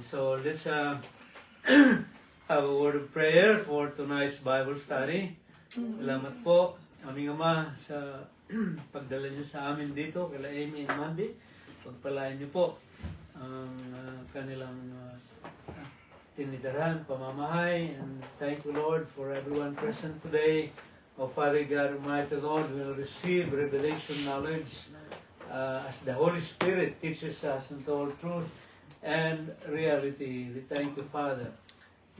So let's have a word of prayer for tonight's Bible study. Salamat po, aming Ama, sa pagdala niyo sa amin dito, kala Amy and Mandy. Pagpalain niyo po ang kanilang tinitirahan, pamamahay. And thank you, Lord, for everyone present today. O Father God, Almighty Lord, will receive revelation knowledge as the Holy Spirit teaches us into all truth and reality. We thank you, Father.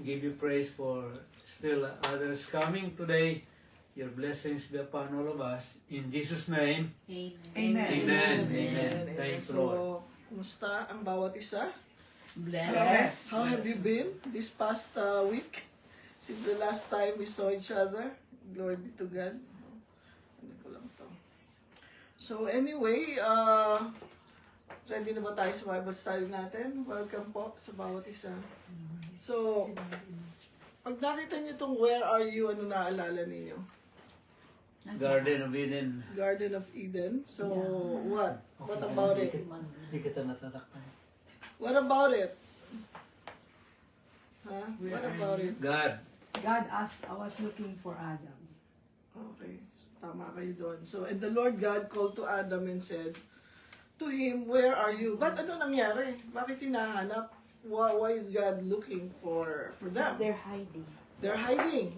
Give you praise for still others coming today. Your blessings be upon all of us. In Jesus' name, Amen. Amen. Amen. Thanks, Lord. So, kumusta ang bawat isa? Bless. How have you been this past week? Since the last time we saw each other? Glory be to God. Ano ko lang to. So anyway, ready na ba tayo sa Bible study natin? Welcome po sa bawat isa. So, pag nakita niyo itong where are you, ano naalala ninyo? Garden of Eden. Garden of Eden. So, what? What about it? Hindi kita natatakpan. What about it? Huh? What about it? God. God asked, I was looking for Adam. Okay. Tama kayo doon. So, and the Lord God called to Adam and said to him, where are you? But ano nangyari? Bakit hinahanap? Why is God looking for them? They're hiding. They're hiding.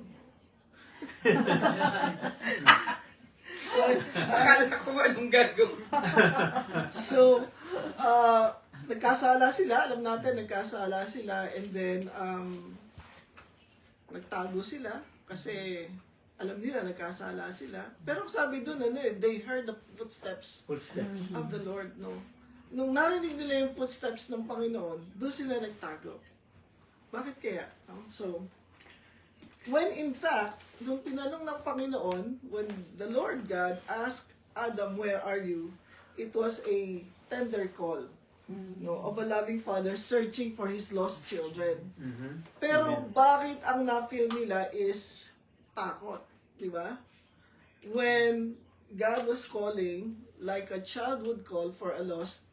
Akala ko anong gagawin. So, nagkasala sila. Alam natin, nagkasala sila. And then, nagtago sila. Kasi, alam nila, nagkasala sila. Pero sabi doon, they heard the footsteps of the Lord. No? Nung narinig nila yung footsteps ng Panginoon, doon sila nagtago. Bakit kaya? No? So, when in fact, nung tinanong ng Panginoon, when the Lord God asked Adam, where are you? It was a tender call, no, of a loving father searching for his lost children. Pero bakit ang na-feel nila is takot, di ba? When God was calling, like a child would call for a lost,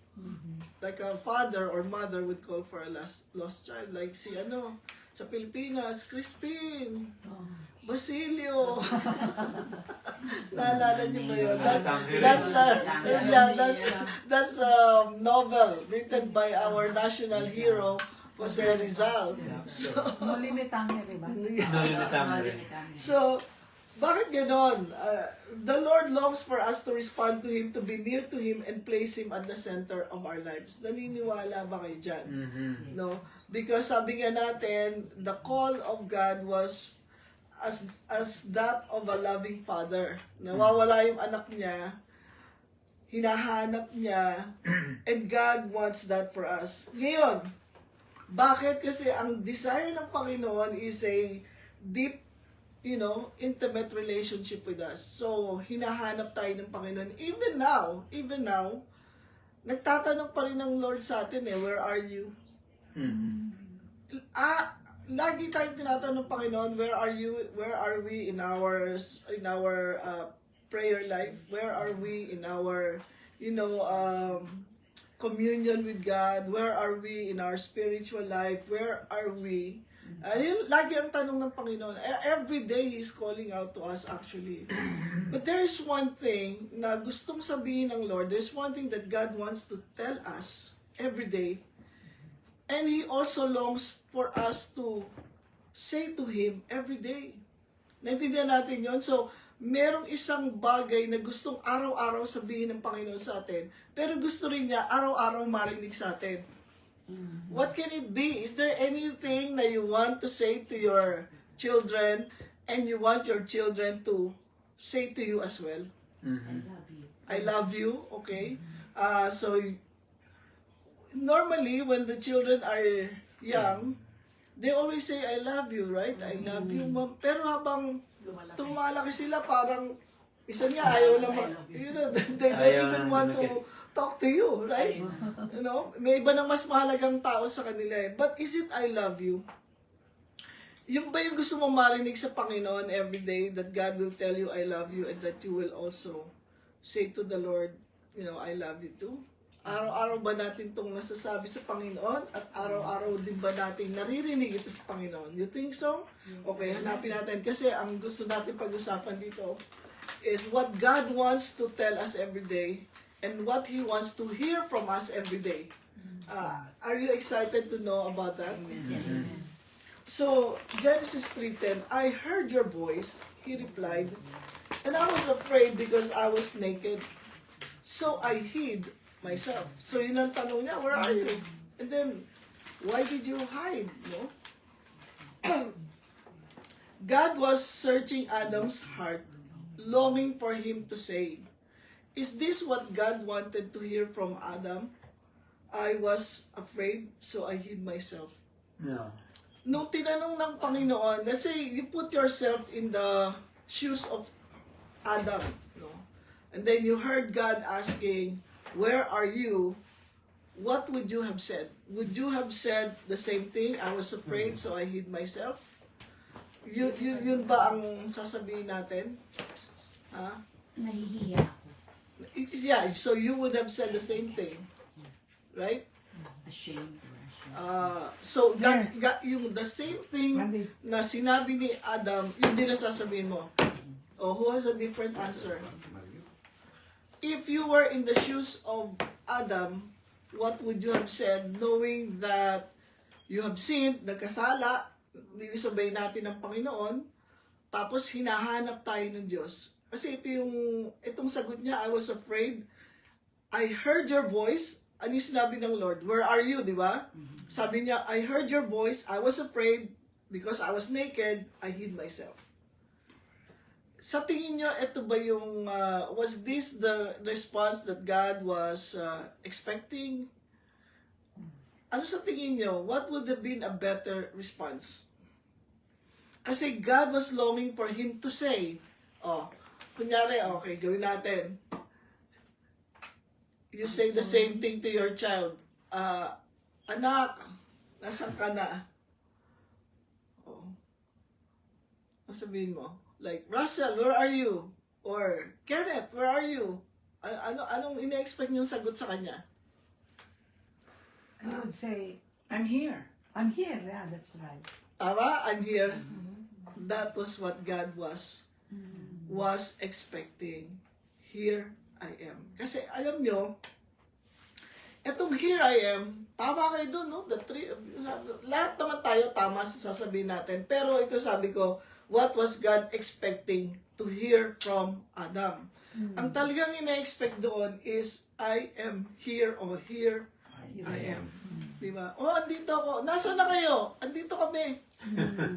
like a father or mother would call for a lost child, like si sa Pilipinas, Crispin, Basilio. Naalala niyo ba yun? That's a novel written by our national hero, Jose Rizal. So, bakit ganon? The Lord longs for us to respond to Him, to be near to Him, and place Him at the center of our lives. Naniniwala ba kayo dyan? No? Because sabi nga natin, the call of God was as that of a loving father. Nawawala yung anak niya, hinahanap niya, and God wants that for us. Ngayon, bakit? Kasi ang desire ng Panginoon is a deep, intimate relationship with us. So, hinahanap tayo ng Panginoon. Even now, nagtatanong pa rin ng Lord sa atin, where are you? Lagi tayong tinatanong, Panginoon, where are you? Where are we in our prayer life? Where are we in our, communion with God? Where are we in our spiritual life? Where are we? Lagi ang tanong ng Panginoon. Every day He is calling out to us actually. But there is one thing na gustong sabihin ng Lord. There's one thing that God wants to tell us every day. And He also longs for us to say to Him every day. Naintindihan natin yon. So, merong isang bagay na gustong araw-araw sabihin ng Panginoon sa atin, pero gusto rin niya araw-araw marinig sa atin. What can it be? Is there anything that you want to say to your children and you want your children to say to you as well? I love you, okay? So, normally, when the children are young, they always say, I love you, right? I love you, Mom. Pero habang tumalaki sila, parang, isa niya, ayaw lang, they don't even want to talk to you, right? May iba nang mas mahalagang tao sa kanila eh. But is it I love you? Yung ba yung gusto mong marinig sa Panginoon every day, that God will tell you, I love you, and that you will also say to the Lord, I love you too? Araw-araw ba natin itong nasasabi sa Panginoon? At araw-araw din ba natin naririnig ito sa Panginoon? You think so? Okay, hanapin natin. Kasi ang gusto natin pag-usapan dito is what God wants to tell us every day and what He wants to hear from us every day. Are you excited to know about that? Yes. So, Genesis 3:10, I heard your voice, he replied, and I was afraid because I was naked. So I hid myself. So yun ang tanong niya, where are you? And then, why did you hide? No? God was searching Adam's heart, longing for him to say, is this what God wanted to hear from Adam? I was afraid, so I hid myself. No. Nung tinanong ng Panginoon, let's say you put yourself in the shoes of Adam, no? And then you heard God asking, where are you? What would you have said? Would you have said the same thing? I was afraid, so I hid myself? Yun ba ang sasabihin natin? Ha? Nahihiya ako. Yeah, so you would have said the same thing. Right? Ashamed. So, yung the same thing na sinabi ni Adam, yun din ang sasabihin mo. Oh, who has a different answer? If you were in the shoes of Adam, what would you have said knowing that you have sinned, nagkasala, nilisabay natin ng Panginoon, tapos hinahanap tayo ng Diyos? Kasi itong sagot niya, I was afraid. I heard your voice. Ano yung sinabi ng Lord? Where are you, di ba? Sabi niya, I heard your voice, I was afraid, because I was naked, I hid myself. Sa tingin niyo, ito ba yung, was this the response that God was expecting? Ano sa tingin niyo? What would have been a better response? Kasi God was longing for him to say, kunyari, okay, gawin natin. You say the same thing to your child. Anak, nasan ka na? Sabihin mo, like, Russell, where are you? Or, Kenneth, where are you? Anong ina-expect niyong sagot sa kanya? I would say, I'm here. I'm here, yeah, that's right. Tama? I'm here. That was what God was expecting. Here I am. Kasi alam nyo, etong here I am, tama kayo dun, no? Lahat naman tayo tama sa sasabihin natin. Pero ito sabi ko, what was God expecting to hear from Adam? Ang talagang ina-expect doon is, I am here or here I am. Diba? Andito ako. Nasaan na kayo? Andito kami.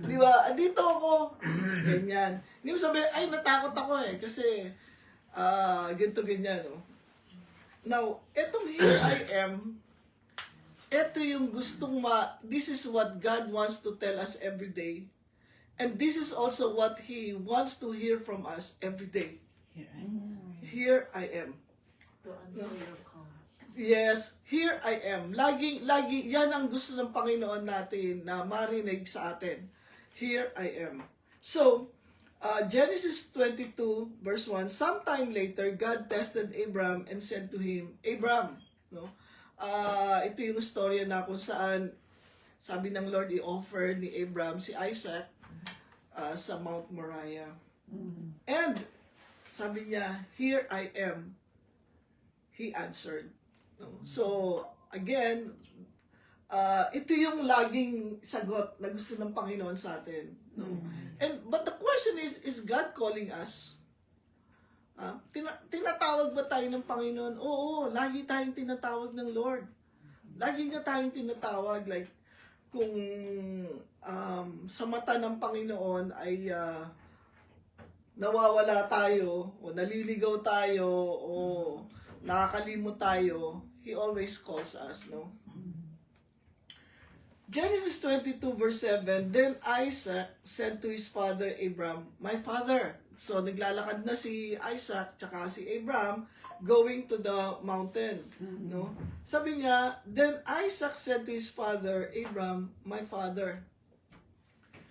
Diba? Andito ako. Ganyan. Hindi mo sabihin, ay, natakot ako kasi ganito, ganyan, no? Now, etong here I am, eto yung gustong this is what God wants to tell us every day. And this is also what He wants to hear from us every day. Here I am. To answer your call. Yes, here I am. Lagi, yan ang gusto ng Panginoon natin na marinig sa atin. Here I am. So, Genesis 22 verse 1, sometime later, God tested Abram and said to him, Abram, no? Ito yung storya na kung saan sabi ng Lord i-offer ni Abram si Isaac sa Mount Moriah. And sabi niya, here I am. He answered. No? So, again, ito yung laging sagot na gusto ng Panginoon sa atin. No? But the question is God calling us? Tinatawag ba tayo ng Panginoon? Oo, lagi tayong tinatawag ng Lord. Lagi niya tayong tinatawag. Like, kung sa mata ng Panginoon ay nawawala tayo, o naliligaw tayo, o nakakalimot tayo, He always calls us, no? Genesis 22 verse 7, then Isaac said to his father Abram, my father. So, naglalakad na si Isaac tsaka si Abram going to the mountain, no? Sabi niya, then Isaac said to his father Abram, my father.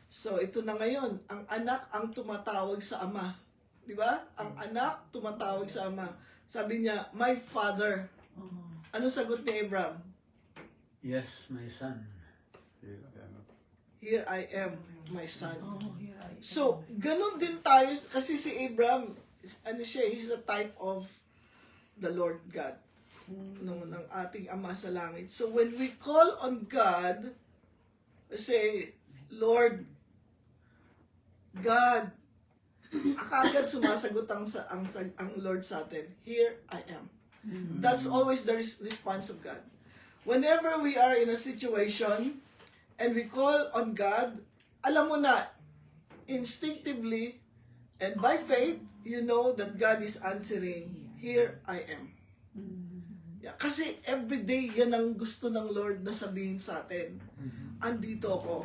So, ito na ngayon, ang anak ang tumatawag sa ama. Di ba? Ang anak tumatawag sa ama. Sabi niya, my father. Ano sagot ni Abraham? Yes, my son. Here I am, my son. Oh, here I am. So, ganun din tayo, kasi si Abraham, ano siya, he's a type of the Lord God, ng ating Ama sa langit. So, when we call on God, say, Lord, God, akagad sumasagot ang Lord sa atin, here I am. That's always the response of God. Whenever we are in a situation, and we call on God, alam mo na, instinctively, and by faith, you know that God is answering, here I am. Yeah, kasi everyday, yan ang gusto ng Lord na sabihin sa atin. Andito ako.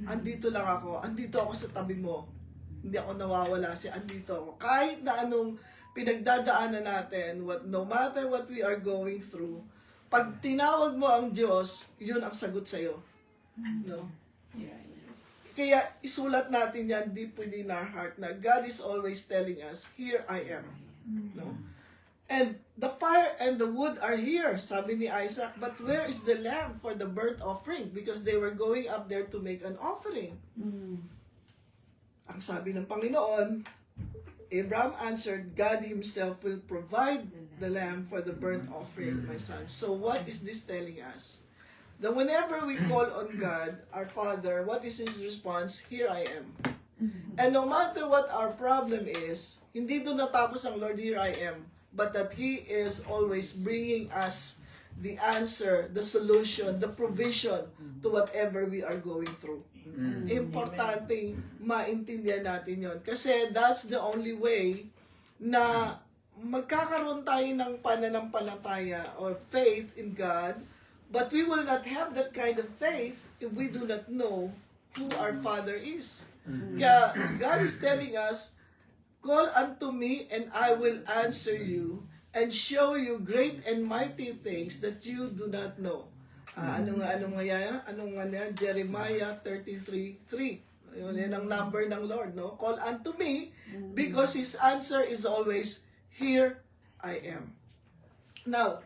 Andito lang ako. Andito ako sa tabi mo. Hindi ako nawawala, andito ako. Kahit na anong pinagdadaanan natin, no matter what we are going through, pag tinawag mo ang Diyos, yun ang sagot sa'yo. No? Here I am. Kaya isulat natin yan deep within our heart na God is always telling us, here I am. No? And the fire and the wood are here, sabi ni Isaac, but where is the lamb for the burnt offering? Because they were going up there to make an offering. Ang sabi ng Panginoon, Abraham answered, God himself will provide the lamb for the burnt offering, my son. So what is this telling us? That whenever we call on God, our Father, what is His response? Here I am. And no matter what our problem is, hindi doon natapos ang Lord, here I am, but that He is always bringing us the answer, the solution, the provision to whatever we are going through. Importanteng maintindihan natin yon. Kasi that's the only way na magkakaroon tayo ng pananampalataya or faith in God. But we will not have that kind of faith if we do not know who our Father is. Kaya God is telling us, call unto me and I will answer you and show you great and mighty things that you do not know. Anong yan? Jeremiah 33:3. Yan ang number ng Lord, no? Call unto me because His answer is always, here I am. Now,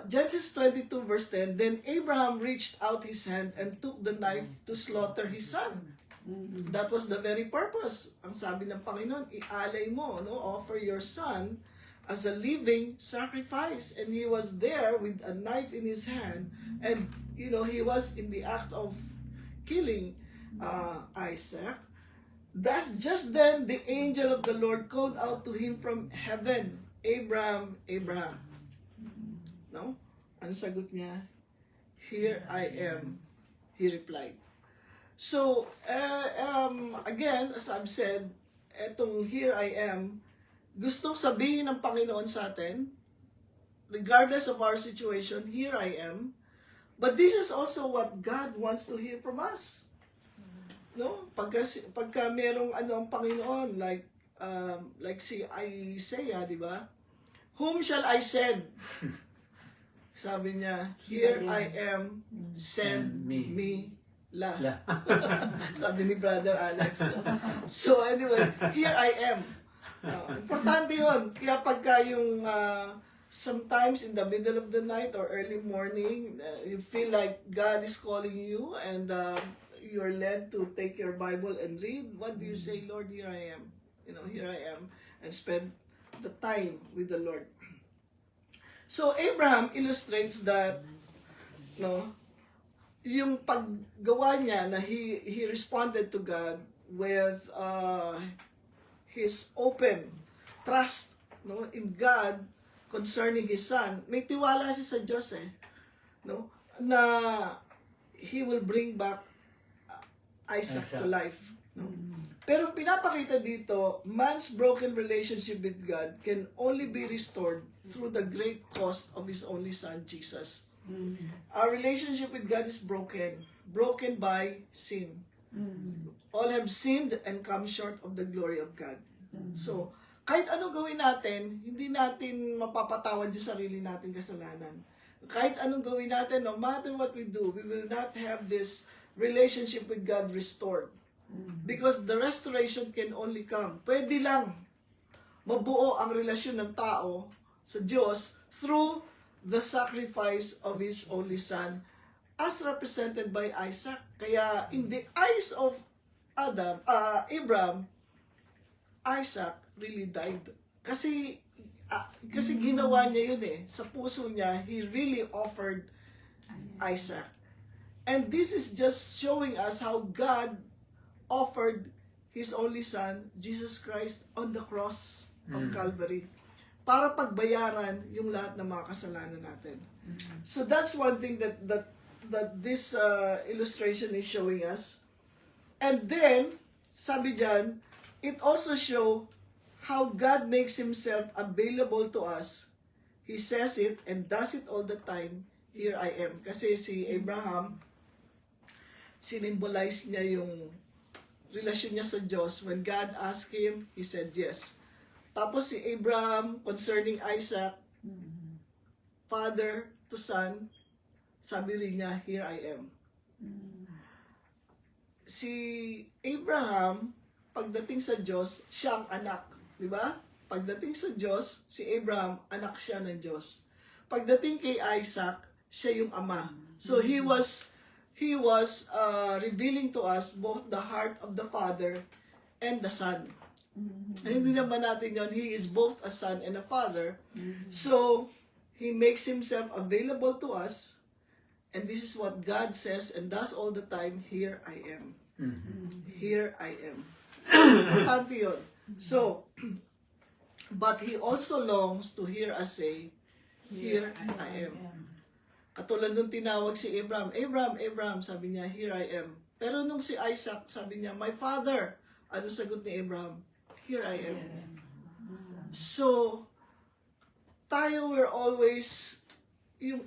Genesis 22 verse 10, then Abraham reached out his hand and took the knife to slaughter his son. That was the very purpose. Ang sabi ng Panginoon, ialay mo, no? Offer your son as a living sacrifice. And he was there with a knife in his hand. And, he was in the act of killing Isaac. Thus, just then, the angel of the Lord called out to him from heaven, Abraham, Abraham. No? Ang sagot niya, here I am, he replied. So, again, as I've said, etong here I am, gustong sabihin ng Panginoon sa atin, regardless of our situation, here I am. But this is also what God wants to hear from us. No? Pagka merong ang Panginoon, like si Isaiah, di ba? Whom shall I send? Sabi niya, here I am, send me la. Sabi ni Brother Alex. No? So anyway, here I am. Importante yun. Kaya pagka yung sometimes in the middle of the night or early morning, you feel like God is calling you and you're led to take your Bible and read, what do you say? Lord, here I am. Here I am. And spend the time with the Lord. So Abraham illustrates that yung paggawa niya na he responded to God with his open trust in God concerning his son. May tiwala siya sa Diyos na he will bring back Isaac to life. Pero pinapakita dito, man's broken relationship with God can only be restored through the great cost of His only Son, Jesus. Our relationship with God is broken by sin. All have sinned and come short of the glory of God. So, kahit ano gawin natin, hindi natin mapapatawad yung sarili natin kasalanan. Kahit anong gawin natin, no matter what we do, we will not have this relationship with God restored. Because the restoration can only come. Pwede lang mabuo ang relasyon ng tao sa Diyos through the sacrifice of His only Son as represented by Isaac. Kaya in the eyes of Abraham, Isaac really died. Kasi ginawa niya yun eh. Sa puso niya, he really offered Isaac. And this is just showing us how God offered His only Son, Jesus Christ, on the cross of Calvary para pagbayaran yung lahat ng mga kasalanan natin. So that's one thing that this illustration is showing us. And then, sabi dyan, it also show how God makes Himself available to us. He says it and does it all the time. Here I am. Kasi si Abraham, sinimbolize niya yung relasyon niya sa Diyos. When God asked him, he said yes. Tapos si Abraham, concerning Isaac, father to son, sabi rin niya, here I am. Si Abraham, pagdating sa Diyos, siya ang anak. Di ba? Pagdating sa Diyos, si Abraham, anak siya ng Diyos. Pagdating kay Isaac, siya yung ama. So he was revealing to us both the heart of the Father and the Son. And hindi naman natin yun, He is both a Son and a Father. So, He makes Himself available to us, and this is what God says and does all the time, here I am. Here I am. Importante yun. So, but He also longs to hear us say, here I am. Katulad nung tinawag si Abraham, Abraham, sabi niya, here I am. Pero nung si Isaac, sabi niya, my father. Ano sagot ni Abraham? Here I am. So, tayo we're always, yung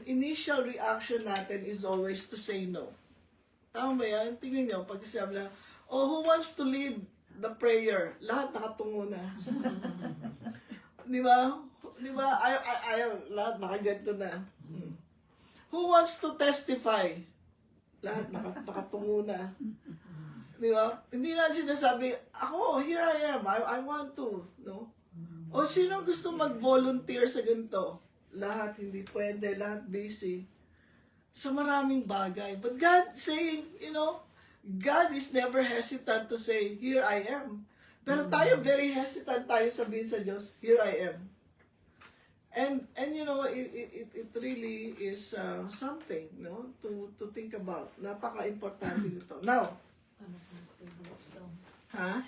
initial reaction natin is always to say no. Tama ba yan? Tingnan nyo, pag sabi lang, oh, who wants to lead the prayer? Lahat nakatungo na. Di ba? Di ba? Ayaw, lahat nakaganto na. Who wants to testify? Lahat nakatungo na. Di ba? Hindi na sinasabi, ako, here I am, I want to. No? O sino gusto mag-volunteer sa ganito? Lahat hindi pwede, lahat busy. Sa maraming bagay. But God saying, God is never hesitant to say, here I am. Pero tayo, very hesitant tayo sabihin sa Diyos, here I am. And it really is something, to think about. Napaka-importante nito. Now, Ano yung favorite song? ha?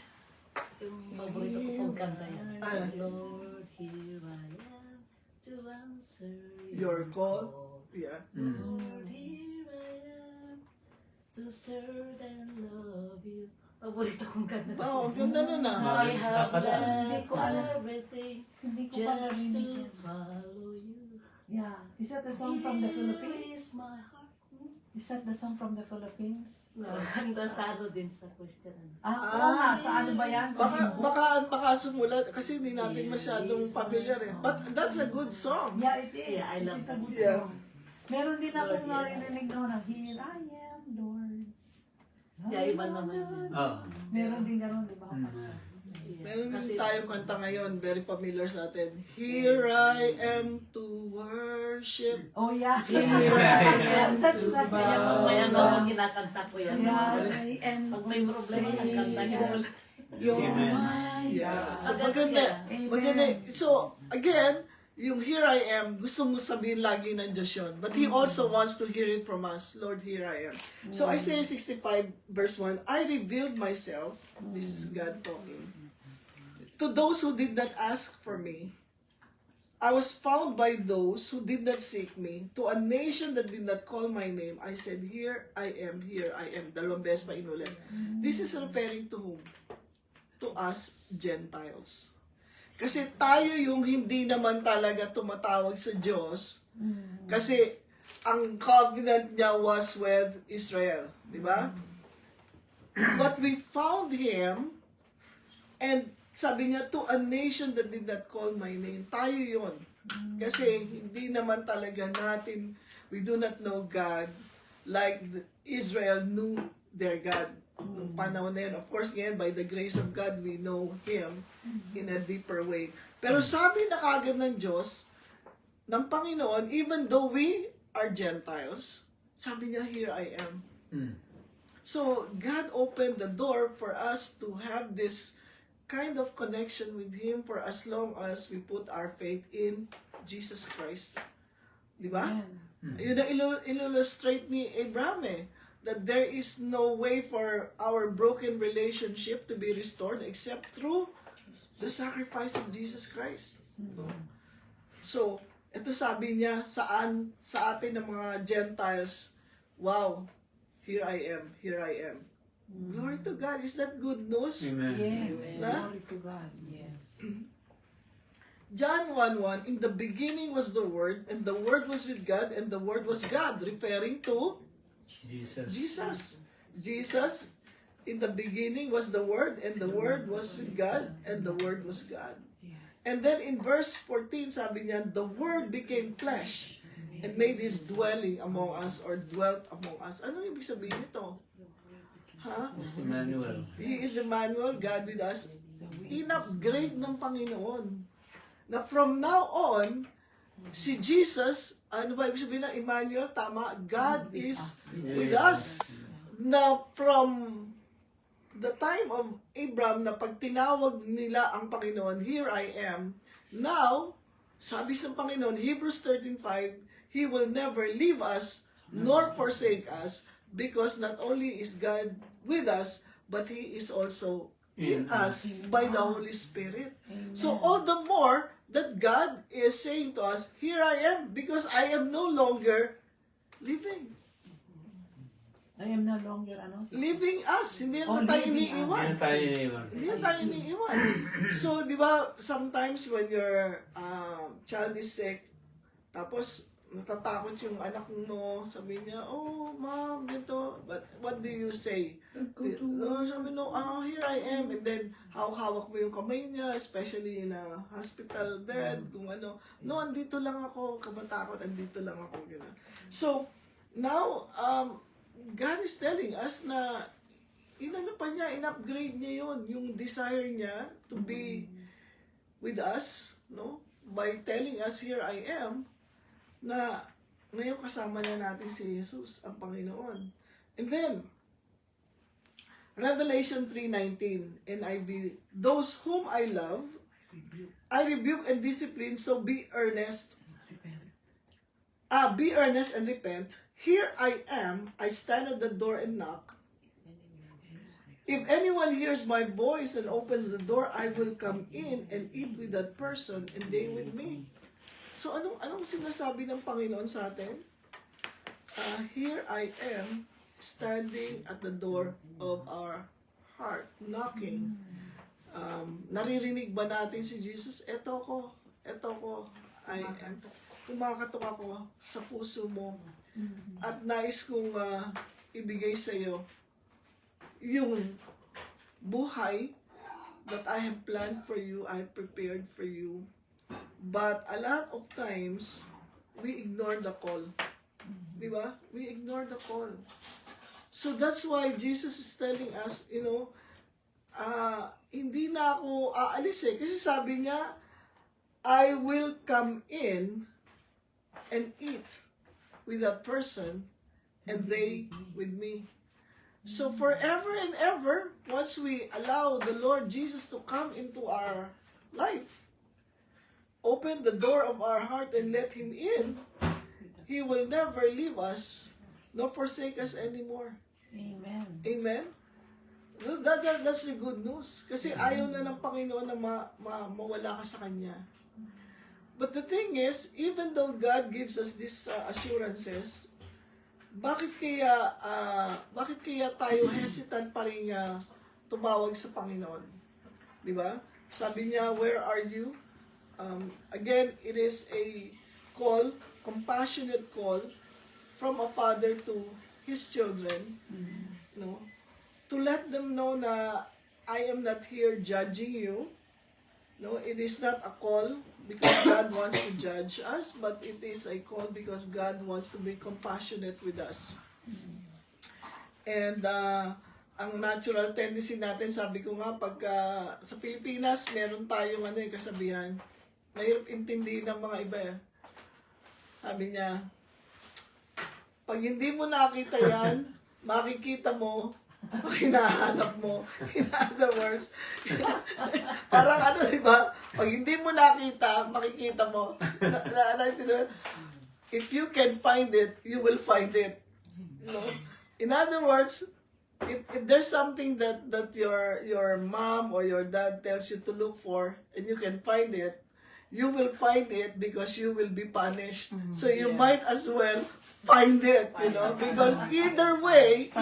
Yung paborito ko pong kanta yan. Ah. Lord, here I am to answer Your call? Yeah. Lord, here I am to serve and love you. Paborito kong kanta. Oo, ganda nun ah. I have Hindi left ko alam. everything Hindi ko pa just to narinig. follow you. Yeah. Is that the song from the Here Philippines? is my heart. Is that the song from the Philippines? Kanta sa ano din sa question. Oo nga. Sa ano ba yan? Sa Himbo? Baka sumulat kasi hindi natin masyadong familiar eh. But that's a good song. Yeah, it is. Yeah, I love It is a that good song. song. Meron din akong Lord, yeah. narinig noon na, here I am, Lord. Yeah, iba naman yun. Oh. Meron din gano'n, di ba? Pastor? Meron din Kasi- tayong kanta ngayon, very familiar sa atin. Here I am to worship. Oh, yeah. Here I am That's to right. bow. Kaya naman kinakanta ko yan. Yes. And Pag may problema, nagkanta niya. You're Amen. my Yeah. So Agad maganda. Amen. Maganda. So again, yung here I am, gusto mo sabihin lagi ng Diyos yun. But He also wants to hear it from us. Lord, here I am. So Isaiah 65 verse 1, I revealed myself, this is God talking, to those who did not ask for me. I was found by those who did not seek me. To a nation that did not call my name, I said, here I am, here I am. Dalawang beses pa inulit. This is referring to whom? To us Gentiles. Kasi tayo yung hindi naman talaga tumatawag sa Diyos. Kasi ang covenant niya was with Israel. Di ba? But we found Him, and sabi niya, to a nation that did not call my name. Tayo yun. Kasi hindi naman talaga natin, we do not know God like Israel knew their God. Nung panahon na yun. Of course, ngayon, by the grace of God, we know Him in a deeper way. Pero sabi na kagad ng Diyos, ng Panginoon, even though we are Gentiles, sabi niya, here I am. So, God opened the door for us to have this kind of connection with Him for as long as we put our faith in Jesus Christ. Di ba? Yun ang illustrate ni Abraham that there is no way for our broken relationship to be restored except through the sacrifice of Jesus Christ. So, ito sabi niya sa atin ng mga Gentiles, wow, here I am. Glory to God. Is that good news? Amen. Yes. Na? Glory to God. Yes. John 1:1, in the beginning was the Word, and the Word was with God, and the Word was God, referring to Jesus. Jesus, in the beginning was the Word, and the Word was with God, and the Word was God. Yes. And then in verse 14, sabi niya, the Word became flesh and made His dwelling among us, or dwelt among us. Ano ibig sabihin nito? Ha? Emmanuel. He is Emmanuel, God with us. In-upgrade ng Panginoon. Na from now on, si Jesus, ano ba ibig sabihin ng Emmanuel? Tama, God is with us. Na from the time of Abraham, na pag tinawag nila ang Panginoon, here I am. Now, sabi sa Panginoon, Hebrews 13:5, He will never leave us nor forsake us, because not only is God with us, but He is also in us by the Holy Spirit. So all the more that God is saying to us, here I am, because I am no longer living. I am no longer, Living us. Hindi Oh, na tayo living iniiwan. Yan tayo iniwan. Hindi na tayo iniiwan. So, di ba, sometimes when your child is sick, tapos natatakot yung anak mo, sabi niya, oh, mom, ganito. But what do you say? Sabi no, here I am. And then, hawak mo yung kamay niya, especially in a hospital bed, kung ano. No, andito lang ako, kamatakot, andito lang ako. Gano'n. So, now, God is telling us na inano pa niya, in-upgrade niya yun, yung desire niya to be with us, no? By telling us, here I am, na ngayon kasama na natin si Jesus, ang Panginoon. And then, Revelation 3:19, NIV, those whom I love, I rebuke and discipline, so be earnest and repent. Here I am, I stand at the door and knock. If anyone hears my voice and opens the door, I will come in and eat with that person and they with me. So anong sinasabi ng Panginoon sa atin? Here I am, standing at the door of our heart, knocking. Naririnig ba natin si Jesus? Eto ko, I am. Kumakatok ako sa puso mo. At nais kong ibigay sa iyo yung buhay that I have planned for you, I have prepared for you. But a lot of times, we ignore the call. Di ba? We ignore the call. So that's why Jesus is telling us, hindi na ako aalis Kasi sabi niya, I will come in and eat with that person and they with me. So forever and ever, once we allow the Lord Jesus to come into our life, open the door of our heart and let Him in, He will never leave us nor forsake us anymore. Amen. Amen? That's the good news. Kasi ayaw na ng Panginoon na mawala ka sa Kanya. But the thing is, even though God gives us these assurances, bakit kaya tayo hesitant pa rin tumawag sa Panginoon? Di ba? Sabi niya, where are you? Again, it is a call, compassionate call from a father to his children, no? To let them know na I am not here judging you. No, it is not a call because God wants to judge us, but it is a call because God wants to be compassionate with us. And ang natural tendency natin, sabi ko nga, pagka sa Pilipinas, meron tayong kasabihan, mahirap intindihin ng mga iba. Sabi niya, pag hindi mo nakita yan, makikita mo, pag hinahanap mo. In other words, parang ano, di ba? Pag hindi mo nakita, makikita mo. If you can find it, you will find it. You know? In other words, if there's something that your mom or your dad tells you to look for and you can find it, you will find it because you will be punished. So you might as well find it, you know, because either way,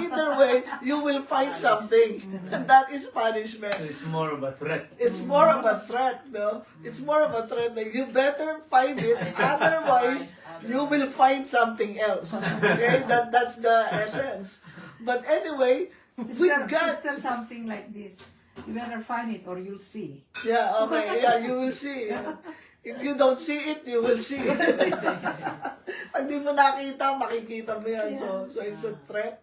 you will find something. And that is punishment. So it's more of a threat. It's more of a threat, no? It's more of a threat that you better find it, otherwise you will find something else. Okay? That's the essence. But anyway, with God, Sister, something like this. You better find it or you'll see. yeah, okay, yeah, you will see. If you don't see it, you will see it. Pag di mo nakita, makikita mo yan. So it's a threat.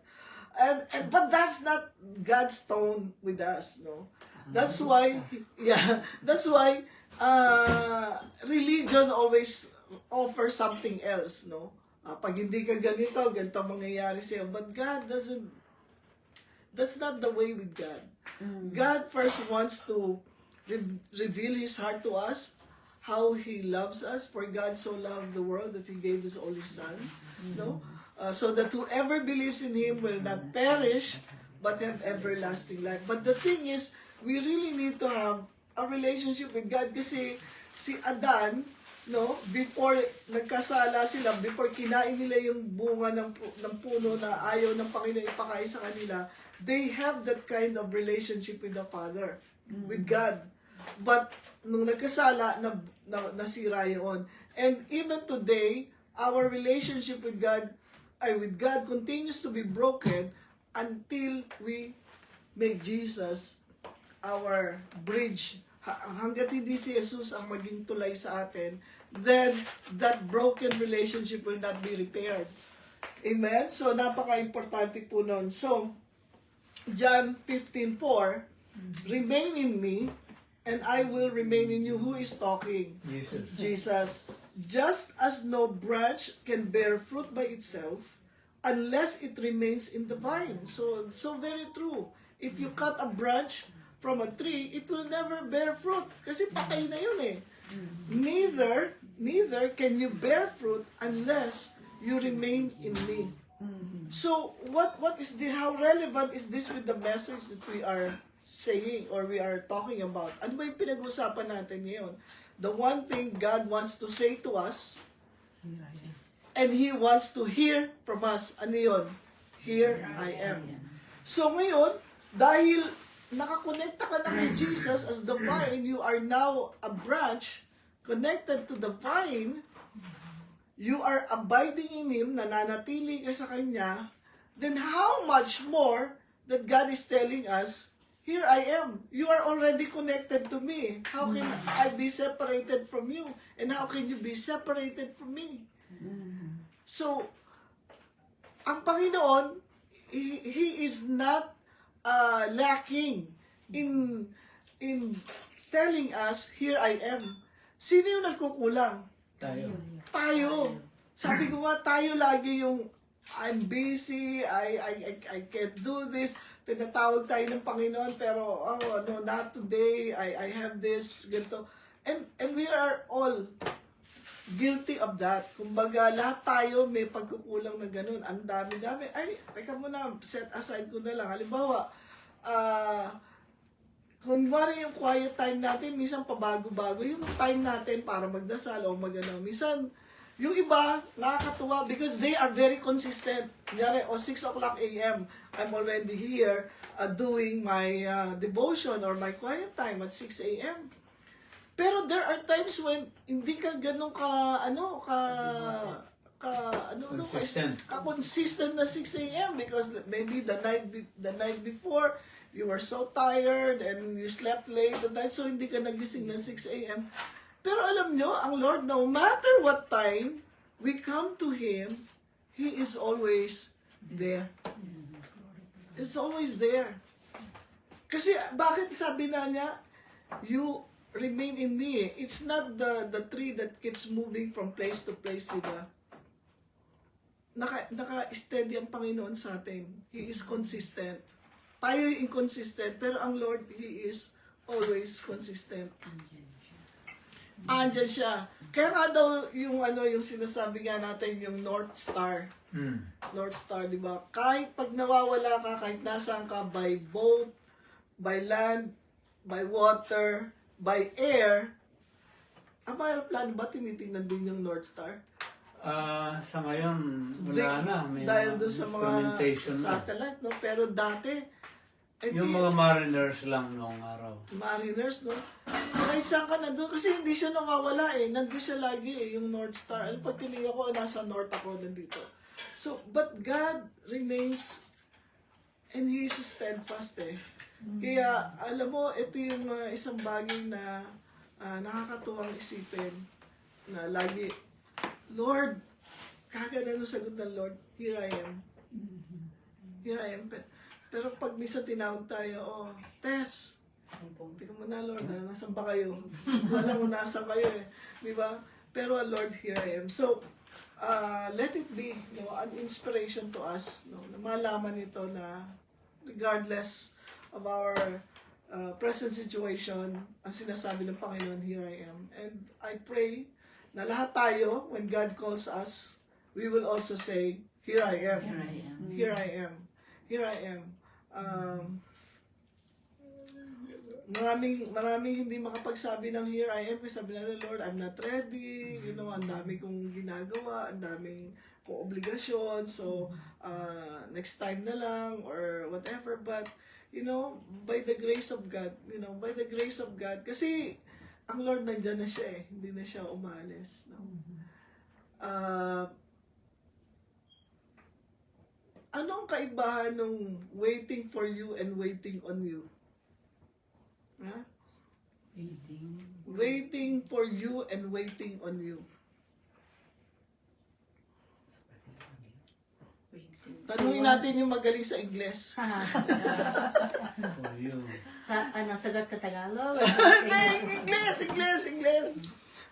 But that's not God's tone with us, no? That's why, religion always offers something else, no? Pag hindi ka ganito mangyayari sa'yo. But God doesn't, that's not the way with God. God first wants to reveal His heart to us, how He loves us. For God so loved the world that He gave His only Son, no? So that whoever believes in Him will not perish, but have everlasting life. But the thing is, we really need to have a relationship with God kasi si Adan, no, before nagkasala sila, before kinain nila yung bunga ng puno na ayaw ng Panginoon ipakain sa kanila, they have that kind of relationship with the Father, with God. But nung nagkasala, nasira yun. And even today, our relationship with God continues to be broken until we make Jesus our bridge. Hanggat hindi si Jesus ang maging tulay sa atin, then that broken relationship will not be repaired. Amen? So, napaka-importante po nun. So, John 15:4, remain in me, and I will remain in you. Who is talking? Jesus. Just as no branch can bear fruit by itself unless it remains in the vine. So very true. If you cut a branch from a tree, it will never bear fruit kasi patay na yun eh. Neither can you bear fruit unless you remain in me. So what is how relevant is this with the message that we are saying or we are talking about? Ano ba yung pinag-usapan natin ngayon? The one thing God wants to say to us, and He wants to hear from us. Ano yun? Here I am. So ngayon, dahil nakakonekta ka na kay Jesus as the vine, you are now a branch connected to the vine, you are abiding in Him, nananatili ka sa Kanya, then how much more that God is telling us, here I am. You are already connected to me. How can I be separated from you? And how can you be separated from me? So, ang Panginoon, He is not lacking in telling us, here I am. Sino yung nagkukulang? Tayo. Sabi ko nga, tayo lagi yung, I'm busy, I can't do this. Tinatawag tayo ng Panginoon, pero, not today, I have this, ganito. And we are all guilty of that. Kumbaga, lahat tayo may pagkukulang na ganun. Ang dami-dami. Ay, teka muna, set aside ko na lang. Halimbawa, kunwari yung quiet time natin, minsan pabago-bago yung time natin para magdasal o magano. Minsan, yung iba, nakakatuwa because they are very consistent. Kunyari, 6 o'clock a.m., I'm already here doing my devotion or my quiet time at 6 a.m. Pero there are times when hindi ka ganun consistent na 6 a.m. because maybe the night before, you were so tired and you slept late at night, so hindi ka nagising ng 6 a.m. Pero alam nyo, ang Lord, no matter what time we come to Him, He is always there. It's always there. Kasi bakit sabi na niya, you remain in me. It's not the tree that keeps moving from place to place, diba? naka-steady ang Panginoon sa atin. He is consistent. Tayo yung inconsistent, pero ang Lord, He is always consistent. Andyan siya. Kaya nga daw yung sinasabi nga natin, yung North Star. North Star, di ba? Kahit pag nawawala ka, kahit nasaan ka, by boat, by land, by water, by air, ang mga aeroplano ba tinitingnan din yung North Star? Sa ngayon, wala na. May Dahil doon sa mga instrumentation na. satellite, no? Pero dati, Yung mga mariners lang noong araw. mariners, no? Kahit saan ka nandun, kasi hindi siya nakawala eh. Nandun siya lagi eh, yung North Star. Ano, pag tinignan ko, nasa North ako, nandito. So, but God remains, and He is steadfast eh. Kaya, alam mo, ito yung isang bagay na nakakatuwang isipin, na lagi, Lord, kaganda ng sagot ng Lord, here I am. Here I am. Pero pag minsan tinawag tayo, Tess, tingnan mo na, Lord, nasan ba kayo? Wala mo, nasan kayo eh. Di ba? Pero, Lord, here I am. So, let it be, an inspiration to us, na malaman ito na regardless of our present situation, ang sinasabi ng Panginoon, here I am. And I pray na lahat tayo, when God calls us, we will also say, here I am. Here I am. Here I am. Here I am. Maraming hindi makapagsabi ng here I am, kasi sabi na, Lord, I'm not ready, ang dami kong ginagawa, ang daming kong obligasyon, so next time na lang, or whatever, but, by the grace of God, by the grace of God, kasi, ang Lord nandyan na siya eh, hindi na siya umalis, no? Anong kaibahan ng waiting for you and waiting on you? Ha? Waiting for you and waiting on you. Tanungin natin yung magaling sa Ingles. For you. Sagot ka Tagalog? English.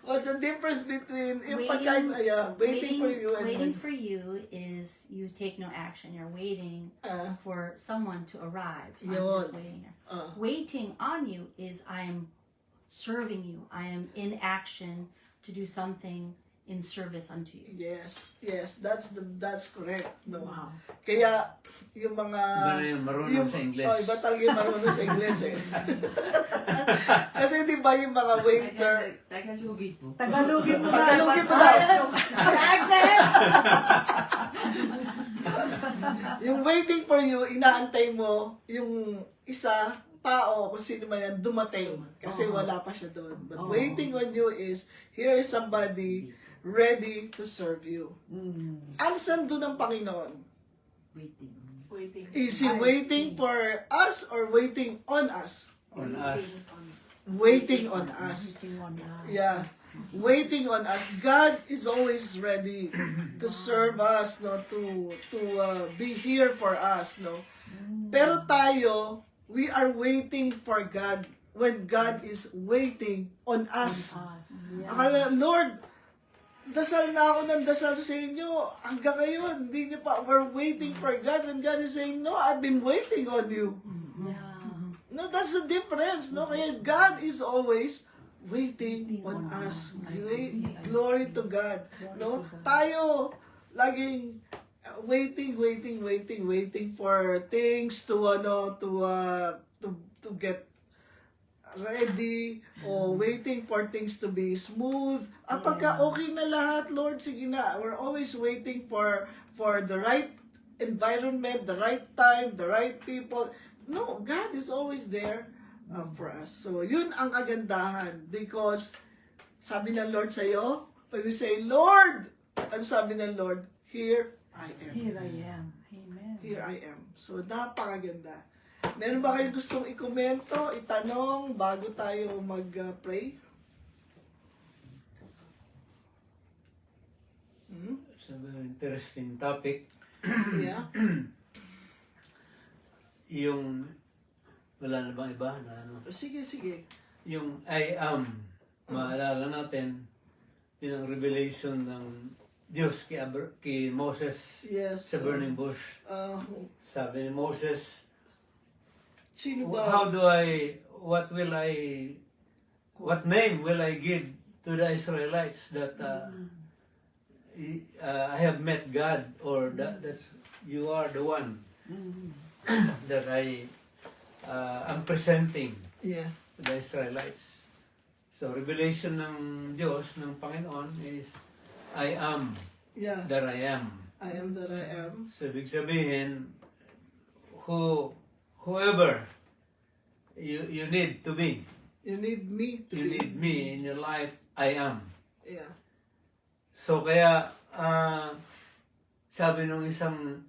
What's the difference between yung pagkain, waiting for you and waiting for you is you take no action. You're waiting for someone to arrive. I'm just waiting. Waiting on you is I am serving you. I am in action to do something in service unto you. Yes, that's correct. No. Wow. Kaya yung mga Iba na yun, marunong sa English. Iba talaga yung marunong sa English eh. Kasi di ba yung mga waiter, Tagalogin mo. Tagalogin mo tayo. Yung waiting for you, inaantay mo yung isa tao, kung sino man yan, dumating. Kasi wala pa siya doon. But waiting on you is, here is somebody ready to serve you. Alisan doon ang Panginoon? Waiting. Is He waiting for us or waiting on us? On us. Waiting on us. Yeah. Waiting on us. God is always ready to serve us, no, to be here for us, no. Pero tayo, we are waiting for God when God is waiting on us. Akala, Lord, dasal na ako ng dasal sa inyo. Hanggang ngayon, hindi niyo pa, we're waiting for God when God is saying, no, I've been waiting on you. No, that's the difference, no? Kaya God is always waiting on us. Glory to God. No? Tayo, laging waiting for things to get ready, or waiting for things to be smooth. Pagka okay na lahat, Lord, sige na. We're always waiting for the right environment, the right time, the right people. No, God is always there for us. So, yun ang kagandahan, because sabi ng Lord sa'yo, when we say, Lord, ang sabi ng Lord, here I am. Here I am. Amen. Here I am. So, napakaganda. Meron ba kayong gustong ikomento, itanong, bago tayo mag-pray? It's a very interesting topic. Yeah. Yung, wala na bang iba na ano? Sige. Yung I am, maalala natin, yun ang revelation ng Diyos kay Moses Yes. sa burning bush. Sabi ni Moses, Sino ba? what name will I give to the Israelites that I have met God, or that's you are the one that I'm presenting Yeah. to the Israelites. So, revelation ng Diyos, ng Panginoon is, I am Yeah. that I am. I am that I am. So, ibig sabihin, whoever you need to be, You need me to you be. need me in your life, I am. Yeah. So, kaya, sabi nung isang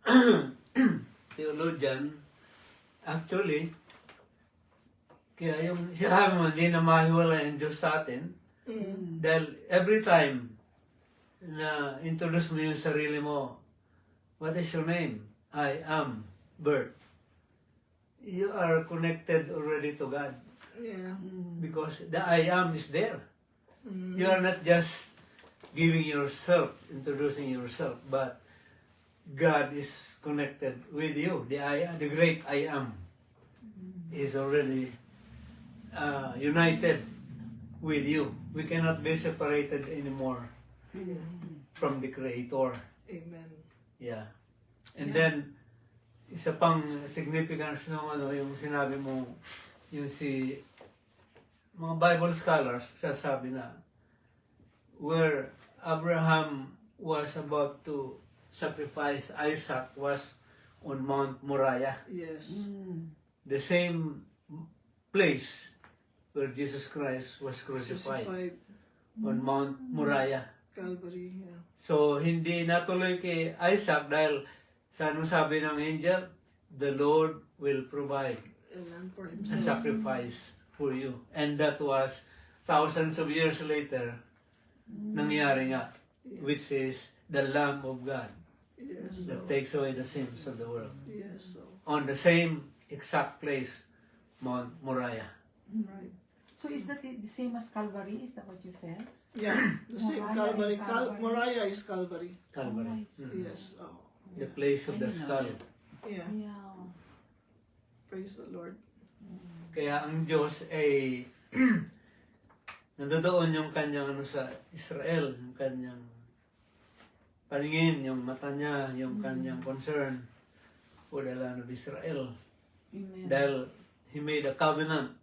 theologian, actually, kaya yung sinabi mo, hindi na mahiwala yung Diyos sa atin, dahil every time na introduce mo yung sarili mo, what is your name? I am Bert. You are connected already to God Yeah. because the I am is there. You are not just giving yourself, introducing yourself, but God is connected with you. The great I am is already united with you. We cannot be separated anymore from the Creator. Amen. Yeah. And then, isa pang significance ng yung sinabi mo, yung mga Bible scholars, sasabi na, where Abraham was about to sacrifice Isaac was on Mount Moriah. Yes. The same place where Jesus Christ was crucified, Crucified. on Mount Moriah. Calvary. Yeah. So, hindi natuloy kay Isaac dahil sa anong sabi ng angel, the Lord will provide And then for a himself. sacrifice for you. And that was thousands of years later, nangyari nga, which is the Lamb of God Yes. that takes away the sins of the world. Yes. So, On the same exact place, Mount Moriah. right. So is that the same as Calvary? Is that what you said? Yeah. The same. Moriah Calvary. and Calvary. Moriah is Calvary. Calvary. Oh, I see. Yes. Oh. The place of I the didn't know skull. that. Yeah. Yeah. Praise the Lord. Kaya ang Diyos ay nandoon yung kanyang sa Israel, yung kanyang paningin, yung mata niya, yung kanyang concern for the land of Israel. Amen. Dahil He made a covenant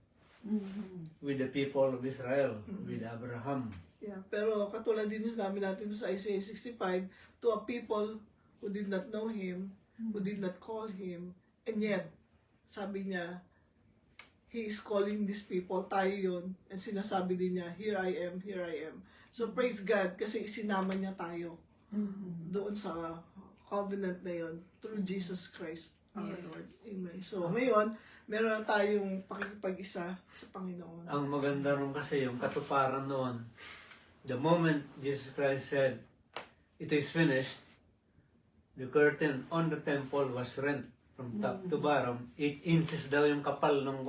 Mhm. with the people of Israel, with Abraham. Yeah. Pero katulad din sinabi natin sa Isaiah 65, to a people who did not know Him, who did not call Him, and yet, sabi niya, He is calling these people, tayo yun, and sinasabi din niya, here I am, here I am. So praise God, kasi isinama niya tayo doon sa covenant na yun, through Jesus Christ, our Yes. Lord. Amen. So ngayon, meron na tayong pakikipag-isa sa Panginoon. Ang maganda rin kasi yung katuparan noon, the moment Jesus Christ said, it is finished, the curtain on the temple was rent from top to bottom. 8 inches daw yung kapal ng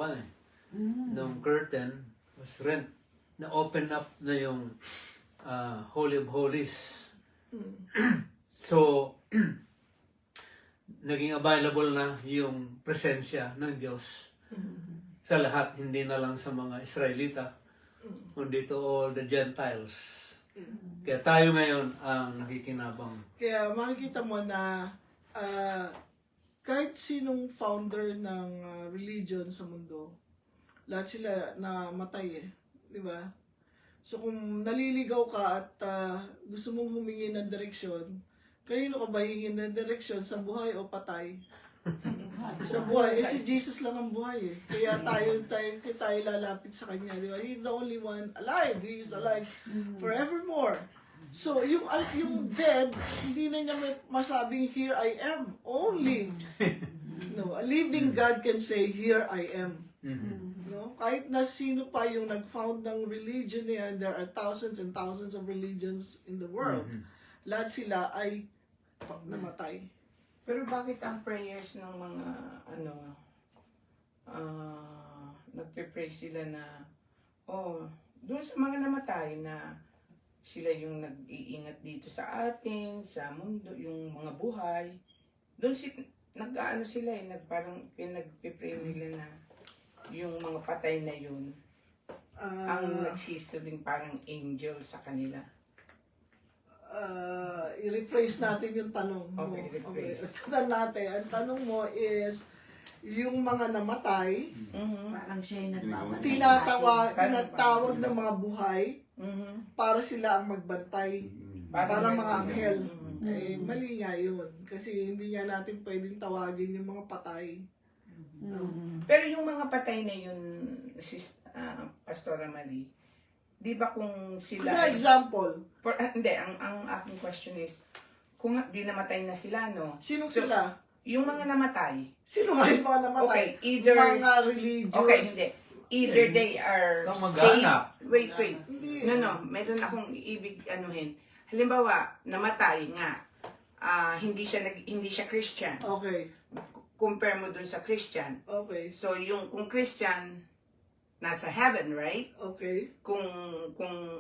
ng curtain was rent. Na-open up na yung Holy of Holies. So, naging available na yung presensya ng Diyos sa lahat, hindi na lang sa mga Israelita, kundi to all the Gentiles. Kaya tayo ngayon ang nakikinabang. Kaya makikita mo na kahit sinong founder ng religion sa mundo, lahat sila namatay eh. Di ba? So kung naliligaw ka at gusto mong humingi ng direksyon, kanino ka ba hingin ng direksyon? Sa buhay o patay? Sa buhay. Eh si Jesus lang ang buhay eh. Kaya tayo lalapit sa Kanya. Di ba? He's the only one alive. He is alive forevermore. So, yung dead, hindi na niya masabing, here I am. Only. No, a living God can say, here I am. No? Kahit na sino pa yung nag-found ng religion niya, there are thousands and thousands of religions in the world. Lahat sila ay namatay. Pero bakit ang prayers ng mga nagpe-pray sila na doon sa mga namatay na sila yung nag-iingat dito sa atin, sa mundo, yung mga buhay. Doon nag-ano sila parang pinagpipray nila na yung mga patay na yun ang nagsisilbing parang angel sa kanila. I-rephrase natin yung tanong mo. Okay, rephrase. Tignan natin. Ang tanong mo is, yung mga namatay, Parang siya yung nagmamatay. tinatawag ng mga buhay para sila ang magbantay. Para mga anghel. Eh, mali nga yun. Kasi hindi nga natin pwedeng tawagin yung mga patay. Pero yung mga patay na yun, Pastora Marie, di ba kung sila... For example, hindi, ang aking question is, kung di namatay na sila, no? sino So, sila? Yung mga namatay. Sino nga yung mga namatay? Okay, either... Mga religious. Okay, hindi. Either they are Ang saved... mag-anak. Wait. Hindi. No, meron akong ibig anuhin. Halimbawa, namatay nga. Hindi siya Christian. Okay. Compare mo dun sa Christian. Okay. So, kung Christian, nasa heaven, right? Okay. Kung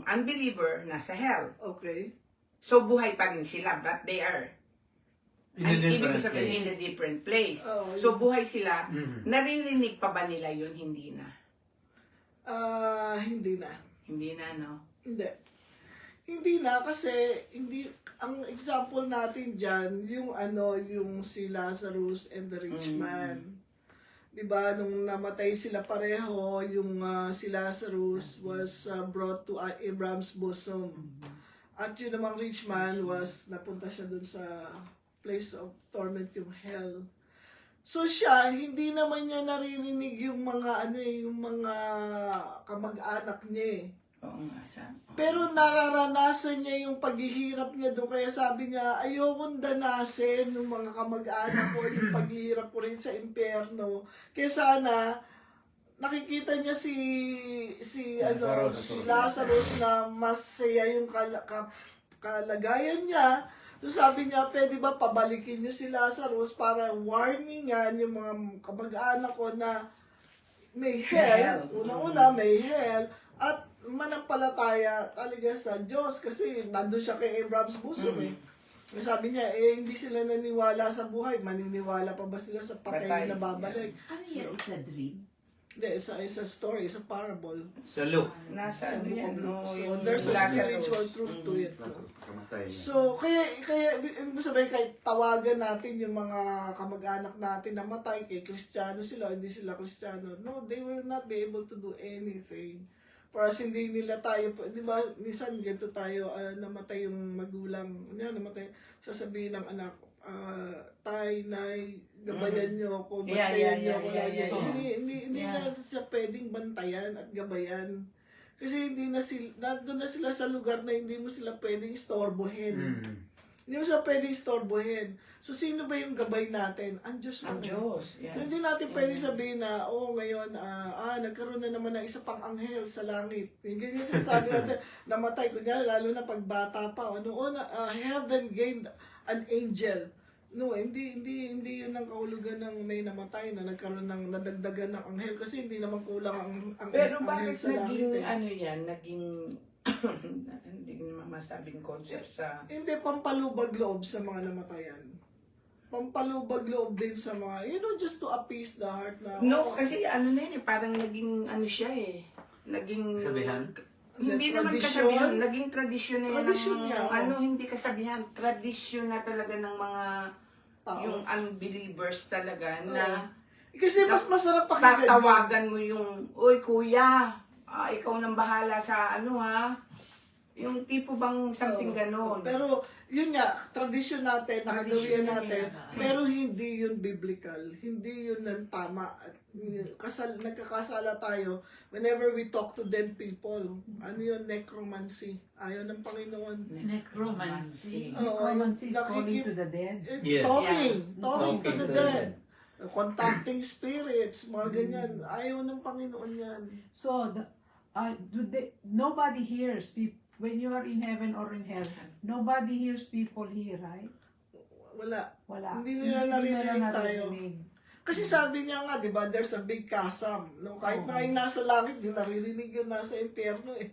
unbeliever, nasa hell. Okay. So, buhay pa rin sila, but they are In a ibig different sabihin, place. in a different place. Oh, So, buhay sila. Mhm. Naririnig pa ba nila yun? Hindi na. Hindi na. Hindi na, no? Hindi. Hindi na kasi ang example natin diyan yung si Lazarus and the rich man. 'Di ba nung namatay sila pareho, yung si Lazarus was brought to Abraham's bosom. At yun namang rich man napunta siya dun sa place of torment, yung hell. So siya, hindi naman niya naririnig yung mga yung mga kamag-anak niya. Oo nga, Sam. Pero nararanasan niya yung paghihirap niya doon. Kaya sabi niya, ayokong danasin ng mga kamag-anak ko yung paghihirap ko rin sa impyerno. Kaya sana, nakikita niya si Lazarus na masaya yung kalagayan niya. So sabi niya, pwede ba pabalikin niyo si Lazarus para warningan yung mga kamag-anak ko na may hell. Unang-una, may hell. At manampalataya talaga sa Diyos kasi nandun siya kay Abraham's bosom Sabi niya, hindi sila naniwala sa buhay. Maniniwala pa ba sila sa patay na babalik? Ano yan? It's a dream? Hindi, it's a story, it's a parable. Sa Luke. Nasa ano yan, no? So, Yung there's a Lazarus. spiritual truth to it. Kamatay niya. So, kaya ibig sabihin, kahit tawagan natin yung mga kamag-anak natin na matay, kay Kristiyano sila, hindi sila Kristiyano. No, they will not be able to do anything. Para hindi nila tayo, di ba, minsan ganito tayo, namatay yung magulang, namatay, sasabihin ng anak, tay, nay, gabayan niyo ako, bantayan niyo ako lagi. Hindi na siya pwedeng bantayan at gabayan. Kasi nandun na sila sa lugar na hindi mo sila pwedeng istorbohin. Hindi mo sila pwedeng istorbohin. So, sino ba yung gabay natin? Ang Diyos Ang naman. Diyos, yes. So, hindi natin pwedeng sabihin na, ngayon, nagkaroon na naman ng isa pang anghel sa langit. Yung ganyan sinasabi natin, namatay. Kunyari, lalo na pagbata pa. Heaven gained an angel. No, hindi yun ang kahulugan ng may namatay na nagkaroon ng nadagdagan ng anghel kasi hindi naman kulang ang Pero anghel bakit sa langit. naging hindi naman masabing concept sa... Hindi, pampalubag loob sa mga namatayan. Pampalubag loob din sa mga, just to appease the heart na... No, kasi parang naging siya naging... Sabihan? Hindi naman Tradisyon? kasabihan, naging tradisyon na yan Tradisyon ng, niya, hindi kasabihan, tradisyon na talaga ng mga, Tao. yung unbelievers talaga na Kasi mas masarap pakinggan. tatawagan mo yung, uy kuya, ikaw nang bahala sa yung tipo bang something ganon. Pero, yun nga, tradisyon natin, nakagawian Tradisyon natin, yan. pero hindi yun biblical. Hindi yun ang tama. Nagkakasala tayo whenever we talk to dead people. Ano yun? Necromancy. Ayaw ng Panginoon. Necromancy. Oo, Necromancy is calling nakikip- to the dead. Yeah. Talking to Talking the to the dead. Contacting spirits, mga ganyan. Ayaw ng Panginoon yan. So, nobody hears people when you are in heaven or in hell. Nobody hears people here, right? Wala. Wala. Hindi nila naririnig tayo. naririnig. Kasi sabi niya nga, di ba, there's a big chasm. No? Kahit na kayo nasa langit, di naririnig yung nasa impyerno eh.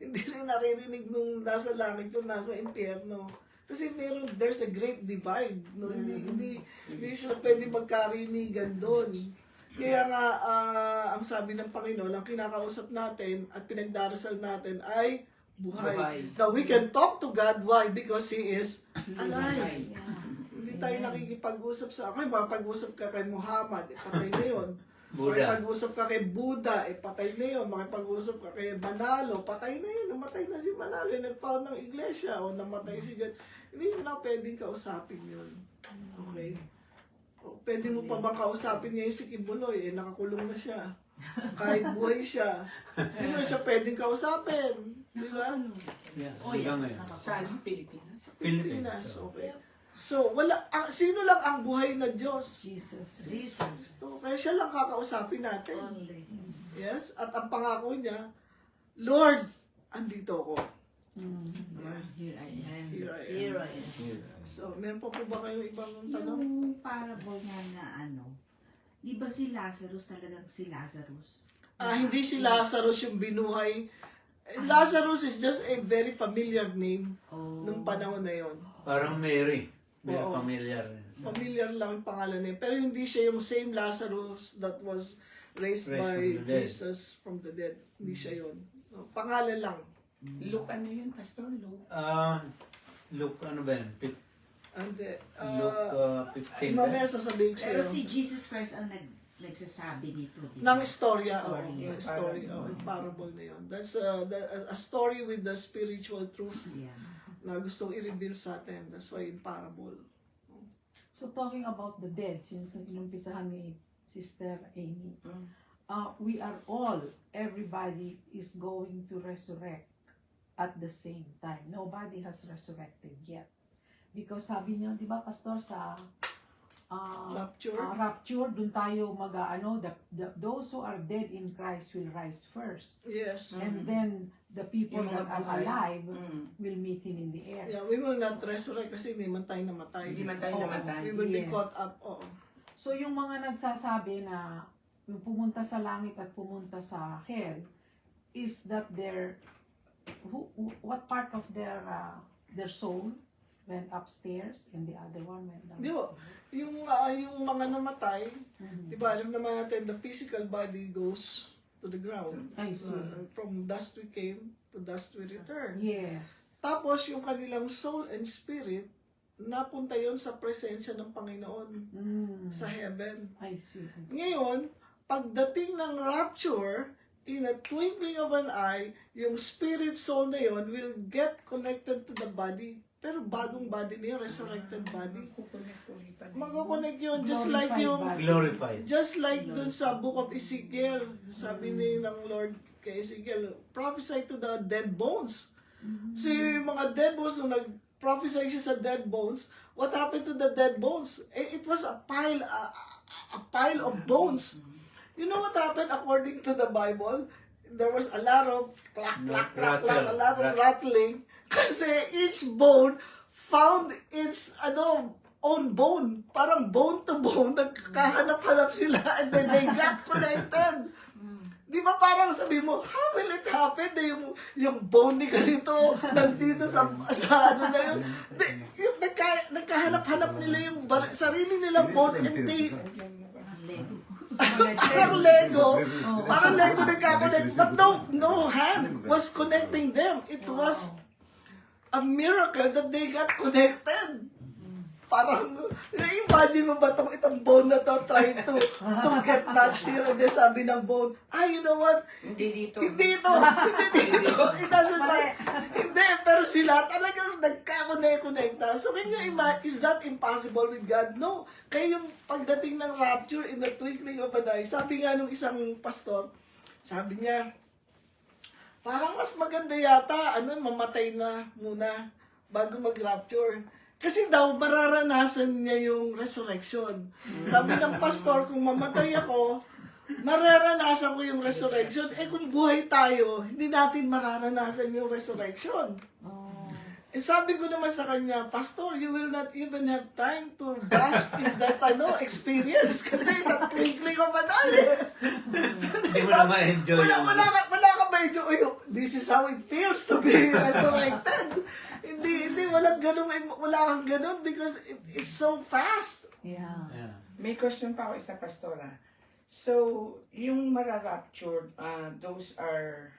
hindi rin naririnig nung nasa langit yung nasa impyerno. Kasi there's a great divide. No? Hindi sila pwede magkarinigan doon. Kaya nga, ang sabi ng Panginoon, ang kinakausap natin at pinagdarasal natin ay buhay. Now, we can talk to God. Why? Because He is alive. Hindi tayo nakikipag-usap sa akin. Makipag-usap ka kay Muhammad, patay na yun. Makipag-usap ka kay Buddha, patay na yun. Makipag-usap ka kay Manalo, patay na yun. Namatay na si Manalo, nagpaon ng iglesia, o namatay si God. Hindi mo na pwedeng kausapin yun. Okay? O, pwede mo pa bang kausapin ngayon si Kibuloy? Nakakulong na siya. Kahit buhay siya. Hindi mo siya pwedeng kausapin. Di ba? Yeah, Oh, yeah. Saan? Sa Pilipinas? Pilipinas. Okay. So, sino lang ang buhay na Diyos? Jesus. So, kaya siya lang kakausapin natin. Only. Yes? At ang pangako niya, Lord, andito ako. Here I am. Here I am. So, meron pa po ba kayong ibang tanong? Yung parable nga na di ba si Lazarus talagang si Lazarus? Hindi si Lazarus yung binuhay. Lazarus is just a very familiar name nung panahon na yon. Parang Mary. Very Oo. familiar. Familiar lang yung pangalan niya. Pero hindi siya yung same Lazarus that was raised Raised by from the dead. Jesus from the dead. Hindi siya yun. Pangalan lang. Luke ano yun, Pastor? Luke? Luke, ano ba yan? And Luke 15. mamaya sasabihin ko Pero sa'yo. si Jesus Christ ang nagsasabi nito. Di Ng ba? istorya, Story. ng story, parable na yun. That's a story with the spiritual truth Yeah. na gustong i-reveal sa atin. That's why in parable. So talking about the dead, since inumpisahan ni Sister Amy, we are all, everybody is going to resurrect at the same time. Nobody has resurrected yet. Because sabi niya, di ba, Pastor, sa Rapture. rapture, dun tayo those who are dead in Christ will rise first. Yes. And then, the people Yung mga that are buhay. alive will meet Him in the air. Yeah, we will not resurrect kasi hindi man tayo namatay. Hindi man tayo Oo. namatay. We will be Yes. caught up. Oo. So, yung mga nagsasabi na yung pumunta sa langit at pumunta sa hell is that what part of their soul went upstairs and the other one went Di downstairs? ba? Yung mga namatay, di ba, alam naman natin, the physical body goes to the ground. I see. From dust we came, to dust we return. Yes. Tapos, yung kanilang soul and spirit, napunta yon sa presensya ng Panginoon sa heaven. I see. Ngayon, pagdating ng rapture, in a twinkling of an eye, yung spirit soul na yon will get connected to the body. Pero bagong body na yun, resurrected body. Magkoconnect yun, just like Glorified yung, body. Glorified. just like dun sa book of Ezekiel, sabi ni ng Lord kay Ezekiel, prophesy to the dead bones. So yung mga dead bones, nung nag-prophesy siya sa dead bones, what happened to the dead bones? It was a pile of bones. You know what happened according to the Bible? There was a lot of clack, a lot of rattling. Kasi each bone found its own bone. Parang bone to bone. Nagkakahanap-hanap sila and then they got connected. Di ba parang sabi mo, how will it happen na yung bone ni ganito nandito sa ano na yun? Yung nagkahanap-hanap nila yung sarili nilang bone and they parang Lego nagkakonect. But no hand was connecting them. It was a miracle that they got connected. Parang, imagine mo ba itong bone na to trying to get touched here and then sabi ng bone, you know what? Hindi dito. Hindi dito. It doesn't matter. Hindi, pero sila talagang nagka-connect-connecta. So can you imagine, is that impossible with God? No. Kaya yung pagdating ng rapture in the twinkling of an eye, sabi nga nung isang pastor, sabi niya, parang mas maganda yata, mamatay na muna bago mag-rapture. Kasi daw, mararanasan niya yung resurrection. Sabi ng pastor, kung mamatay ako, mararanasan ko yung resurrection. Kung buhay tayo, hindi natin mararanasan yung resurrection. Sabi ko naman sa kanya, Pastor, you will not even have time to bask in that experience. Kasi that twinkling of an eye. Hindi mo na ma-enjoy. Wala ka ba this is how it feels to be resurrected. Hindi, wala kang ganun because it's so fast. Yeah. Yeah. May question pa ako isa, Pastora. So, yung mararaptured, those are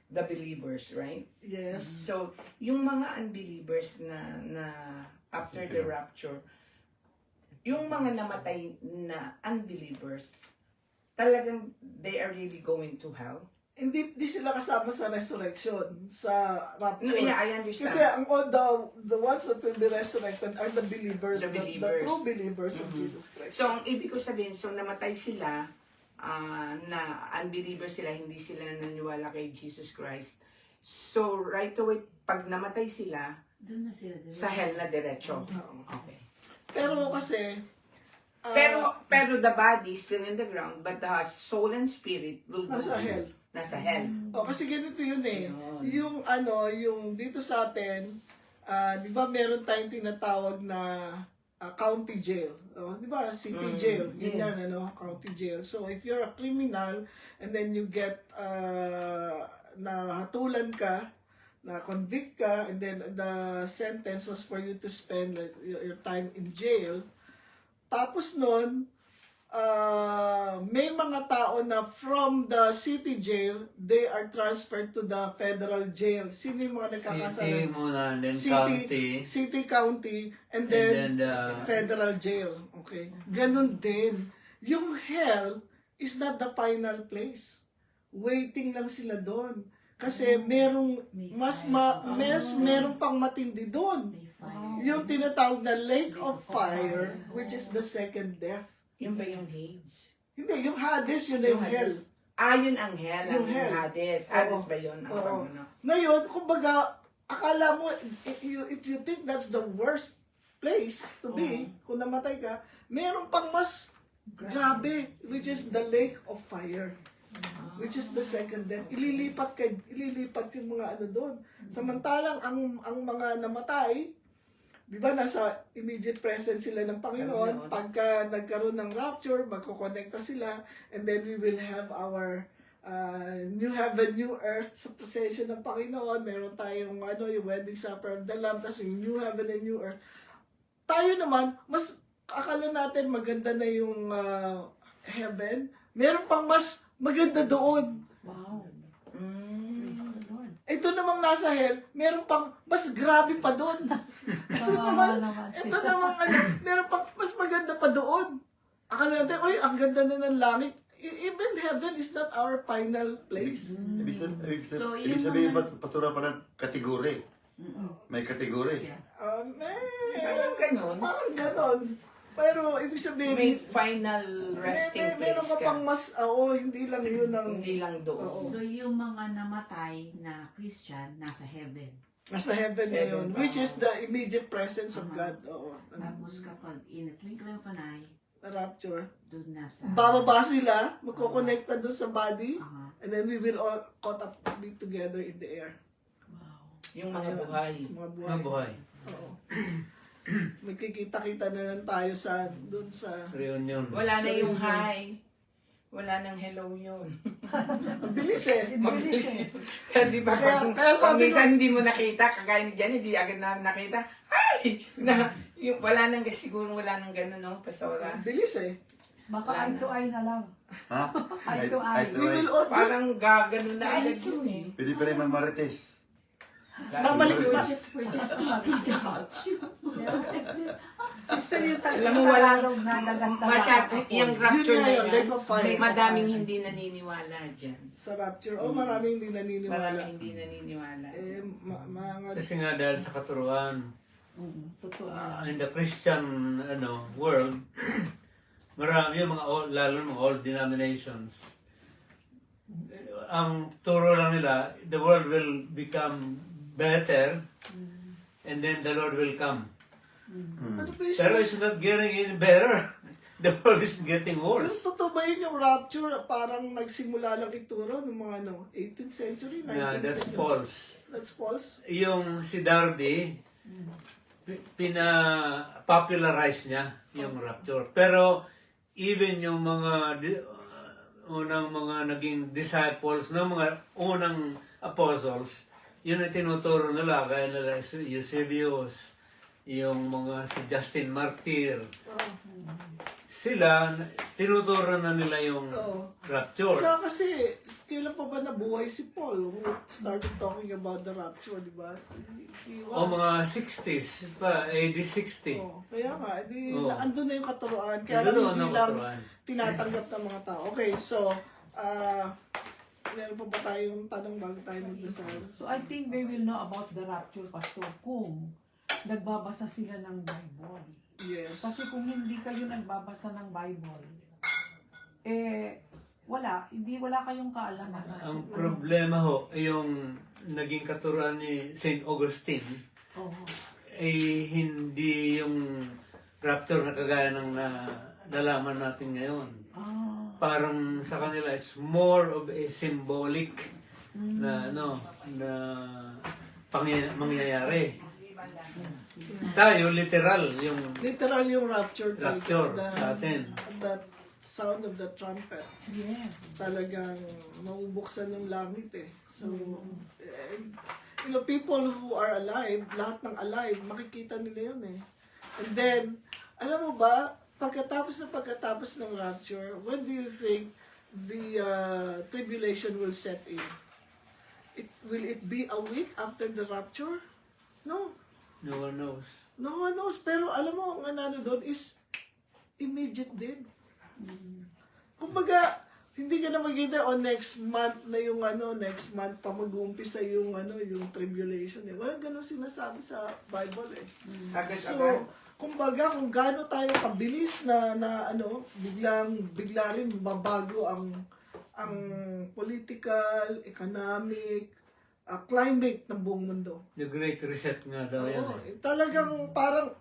the believers, right? Yes. So, yung mga unbelievers na after the rapture, yung mga namatay na unbelievers, talagang they are really going to hell? Hindi sila kasama sa resurrection, sa rapture. No, yeah, I understand. Kasi the ones that will be resurrected are the believers, The the believers. true believers of Jesus Christ. So, ang ibig ko sabihin, so namatay sila, na unbelievers sila, hindi sila naniwala kay Jesus Christ. So, right away, pag namatay sila, Doon na sila. sa hell na diretso. Oo. Okay. Pero kasi, Pero the body is still in the ground, but the soul and spirit will go nasa hell. Nasa hell. Kasi ganito yun eh. Yun. Yung dito sa atin, di ba meron tayong tinatawag na county jail. Di ba? City jail. Yun yan, county jail. So, if you're a criminal, and then you get, nahatulan ka, na-convict ka, and then the sentence was for you to spend like, your time in jail. Tapos nun, may mga tao na from the city jail, they are transferred to the federal jail. Sino yung mga City nagkakasalan? muna, then county, City, county, and and then then the federal jail. Okay? Ganon din. Yung hell is not the final place. Waiting lang sila doon. Kasi merong merong pang matindi doon. May fire. Yung tinatawag na lake of fire, which is the second death. Yun ba yung Hades? Hindi, yung Hades, yun na yung hell. Yun ang hell. Yung Ang hell. Hades. Oo. Hades ba yun? Oo. Ngayon, kumbaga, akala mo, if you think that's the worst place to be, kung namatay ka, meron pang mas grabe, which is the lake of fire. Which is the second death. Ililipat yung mga doon. Samantalang ang mga namatay, di ba nasa immediate presence sila ng Panginoon, pagka nagkaroon ng rapture, magkoconnecta sila, and then we will have our new heaven, new earth sa presensya ng Panginoon. Meron tayong yung wedding supper of the Lamb, tapos yung new heaven and new earth. Tayo naman, mas akala natin maganda na yung heaven. Meron pang mas maganda doon. Wow. Praise the Lord. Ito namang nasa hell, meron pang mas grabe pa doon. Ito naman, meron pang mas maganda pa doon. Akala natin, ang ganda na ng langit. Even heaven is not our final place. So, Ibig yung sabihin mga- ba, pastora pa ng kategori? May kategori. Yeah. Parang ganun. Parang ganon. Pero, ibig May sabihin, final resting meron place ka ka. pang mas, hindi lang yun ang, Hindi lang doon. Oo. So, yung mga namatay na Christian, nasa heaven. nasa heaven na yun, Heaven pa. which is the immediate presence of God. Oo. Tapos kapag in a twinkling of an eye, Rapture. doon nasa... Bababa sila, magkoconnecta doon sa body, Aha. and then we will all caught up be together in the air. Yung mga Ayun. buhay. Mga buhay. mga buhay. Oo. Magkikita-kita na lang tayo doon sa... Reunion. Wala na So, yung yun. hi. Wala nang hello yun. Ang bilis eh. Mabilis yun. Di ba? Kaya Pag sabi minsan hindi mo nakita, kagaya ni Jan, hindi agad na nakita. Hi! Wala nang, siguro wala nang gano'n, no? Pastora. Ang bilis eh. Baka eye to eye na lang. Ha? Eye to eye. We will all... Parang gano'n na agad yun eh. Pwede pa rin mamarites. Mamalik- We're just talking about you. Sister, yung Alam mo, wala na masyado, yung rapture Yun na nga yun, yan, lake of fire. madaming hindi naniniwala dyan. Sa rapture. Maraming hindi naniniwala. Maraming hindi naniniwala. Mga... Kasi nga dahil sa katuruan, Totoo. in the Christian world, marami yung mga lalo mga old denominations. Ang turo lang nila, the world will become better, and then the Lord will come. Ano ba yung Pero it's not getting any better. The world is getting Yung worse. totoo ba yun yung rapture? Parang nagsimula lang ituro ng mga 18th century, 19th Yeah, that's century. false. That's false? Yung si Darby, pina-popularize niya yung rapture. Pero even yung mga unang mga naging disciples ng mga unang apostles, yun ang tinuturo nila, kaya nila Eusebius, yung mga si Justin Martyr. Sila, tinuturo na nila yung rapture. Kaya kasi, kailan pa ba nabuhay si Paul who started talking about the rapture, di ba? O mga 60s pa, AD 60. Kaya nga, Oo. andun na yung katuruan. Kaya lang Nandun hindi ang lang katuruan. tinatanggap ng mga tao. Okay, so, meron pa ba tayong tanong bago tayo magdasal? So I think they will know about the rapture, Pastor, kung nagbabasa sila ng Bible. Yes. Kasi kung hindi kayo nagbabasa ng Bible, wala kayong kaalaman. Ang problema ho, yung naging katuruan ni St. Augustine, Oo. ay hindi yung rapture na kagaya ng nalaman natin ngayon. Parang sa kanila, it's more of a symbolic na mangyayari. Tayo, literal yung rapture rapture sa atin. The sound of the trumpet. Yes. Talagang mabubuksan yung langit eh. So, people who are alive, lahat ng alive, makikita nila yun eh. And then, alam mo ba, pagkatapos ng rapture, when do you think the tribulation will set in? Will it be a week after the rapture? No. No one knows. No one knows. Pero alam mo, ang ano doon is immediate din. Kumbaga, hindi ka na magkita next month na yung next month pa mag-uumpisa yung yung tribulation eh. Wala ganun sinasabi sa Bible eh. So, kumbaga kung gaano tayo kabilis na bigla rin babago ang political, economic, climate ng buong mundo. The Great Reset nga daw yan eh. Talagang parang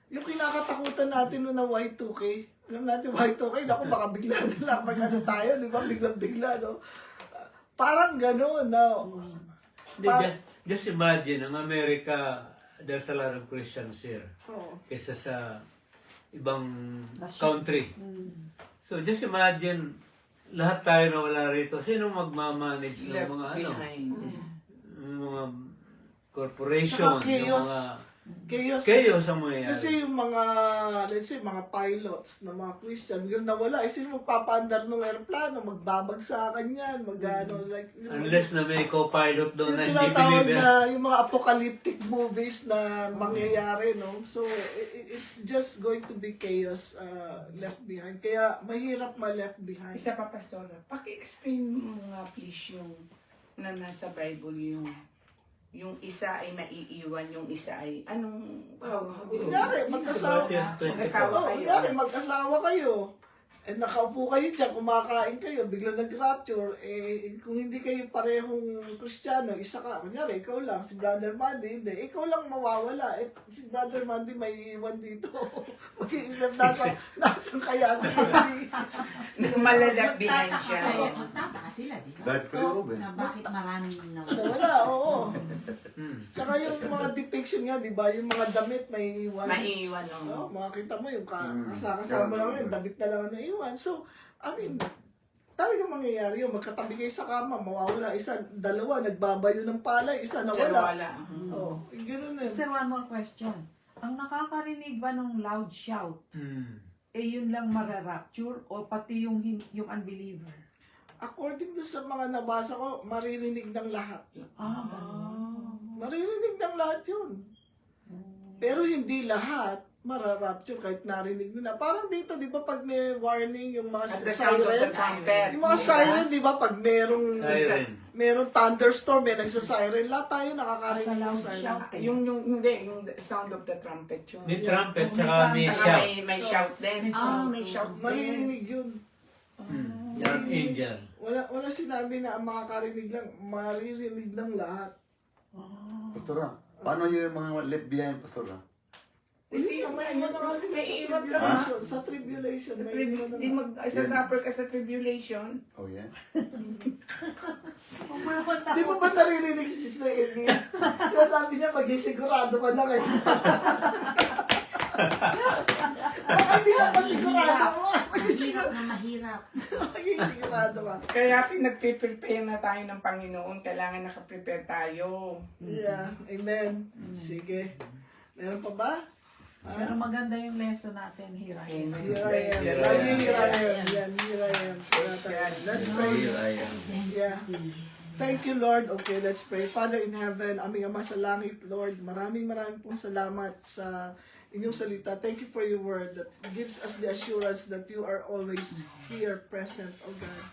yung kinakatakutan natin na Y2K, alam natin Y2K, naku baka bigla na lang pag tayo, di ba? Biglang-bigla, no? Parang gano'n, no? Just imagine, ang Amerika, there's a lot of Christians here. Kaysa sa ibang country. So just imagine, lahat tayo na wala rito. Sino magmamanage ng mga mga corporation, yung mga chaos ang mangyayari. Kasi yung mga, let's say, mga pilots na mga Christian, biglang nawala. Sino magpapaandar ng aeroplano? Magbabagsakan yan, like... Unless na may co-pilot doon na hindi tinatawag na yung mga apocalyptic movies na mangyayari, no? So, it's just going to be chaos left behind. Kaya, mahirap ma-left behind. Isa pa, Pastor, paki-explain mo nga please yung na nasa Bible yung isa ay maiiwan, yung isa ay anong... Kunyari, magkasawa kayo. Nakaupo kayo dyan, kumakain kayo, biglang nag-rapture, kung hindi kayo parehong Kristiyano, isa ka, kunyari, ikaw lang, si Brother Mandy, hindi, ikaw lang mawawala, si Brother Mandy may iwan dito. Mag-iisip, nasan kaya si Mandy? Malalak behind siya. Kaya magtataka sila, di ba? Dahil kayo, Ruben. Na bakit maraming nawala. Wala, oo. Saka yung mga depiction nga, di ba, yung mga damit may iwan. Maiiwan, oo. Makakita mo yung kasama lang yun, damit na lang na iwan. So, I mean, talagang mangyayari yun. Magkatabi kayo sa kama, mawawala isa, dalawa, nagbabayo ng palay, isa nawala. Ganoon na. Sister, one more question. Ang nakakarinig ba ng loud shout, yun lang mara-rapture o pati yung unbeliever? According to sa mga nabasa ko, maririnig ng lahat. Maririnig ng lahat yun. Pero hindi lahat mara-rapture kahit narinig nila. Parang dito, di ba, pag may warning, yung mga siren, yung mga siren, di ba, pag merong thunderstorm, may nagsa-siren, lahat tayo nakakarinig ng siren. Yung sound of the trumpet yun. May trumpet, saka may shout. May shout din. May shout din. Maririnig yun. Archangel. Wala sinabi na ang makakarinig lang, maririnig ng lahat. Pastora, paano yung mga left behind, Pastora? Hindi na, may iwan na kasi may sa iwan tribulation. Sa tribulation, may iwan na. Di mag-suffer ka sa tribulation. Oh, yeah? Di mo ba naririnig si Sister Amy? Sinasabi niya, maging sigurado ka na kayo. Baka hindi na pa sigurado mo. Mahirap na mahirap. Sigurado ka. Kaya pinagpe-prepare na tayo ng Panginoon. Kailangan nakaprepare tayo. Yeah, amen. Sige. Meron pa ba? Pero maganda yung lesson natin, here I am. Here I am. Lagi here I am. Yan, here I am. Let's pray. Here I am. Yeah. Thank you, Lord. Okay, let's pray. Father in heaven, aming Ama sa langit, Lord, maraming pong salamat sa inyong salita. Thank you for your word that gives us the assurance that you are always here, present, oh God.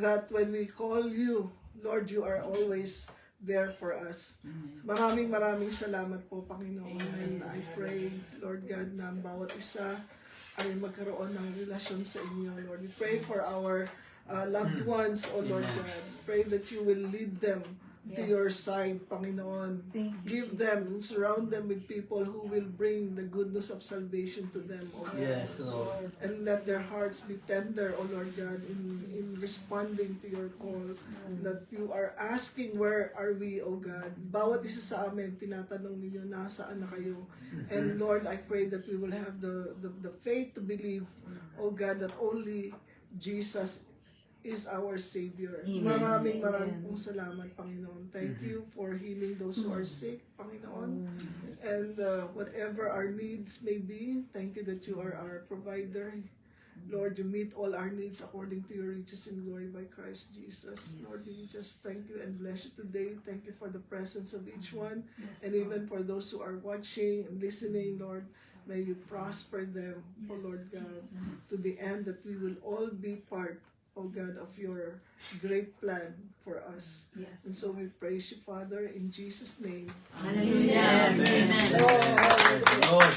That when we call you, Lord, you are always there for us. Maraming salamat po, Panginoon. And I pray, Lord God, na ang bawat isa ay magkaroon ng relasyon sa inyo, Lord. We pray for our loved ones, oh Lord God. Pray that you will lead them to your side, Panginoon. Give them, surround them with people who will bring the good news of salvation to them, oh God. Yes, Lord. And let their hearts be tender, oh Lord God, in responding to your call. That you are asking, where are we, oh God? Bawat isa sa amin, tinatanong ninyo, nasaan na kayo? And Lord, I pray that we will have the faith to believe, oh God, that only Jesus is our Savior. Maraming pong salamat, Panginoon. Thank you for healing those who are sick, Panginoon. And whatever our needs may be, thank you that you are our provider. Lord, you meet all our needs according to your riches and glory by Christ Jesus. Lord, we just thank you and bless you today. Thank you for the presence of each one. And even for those who are watching and listening, Lord, may you prosper them, oh Lord God, to the end that we will all be part, oh God, of your great plan for us. Yes. And so we praise you, Father, in Jesus' name. Hallelujah. Amen. Lord. Lord.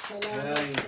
Salamat.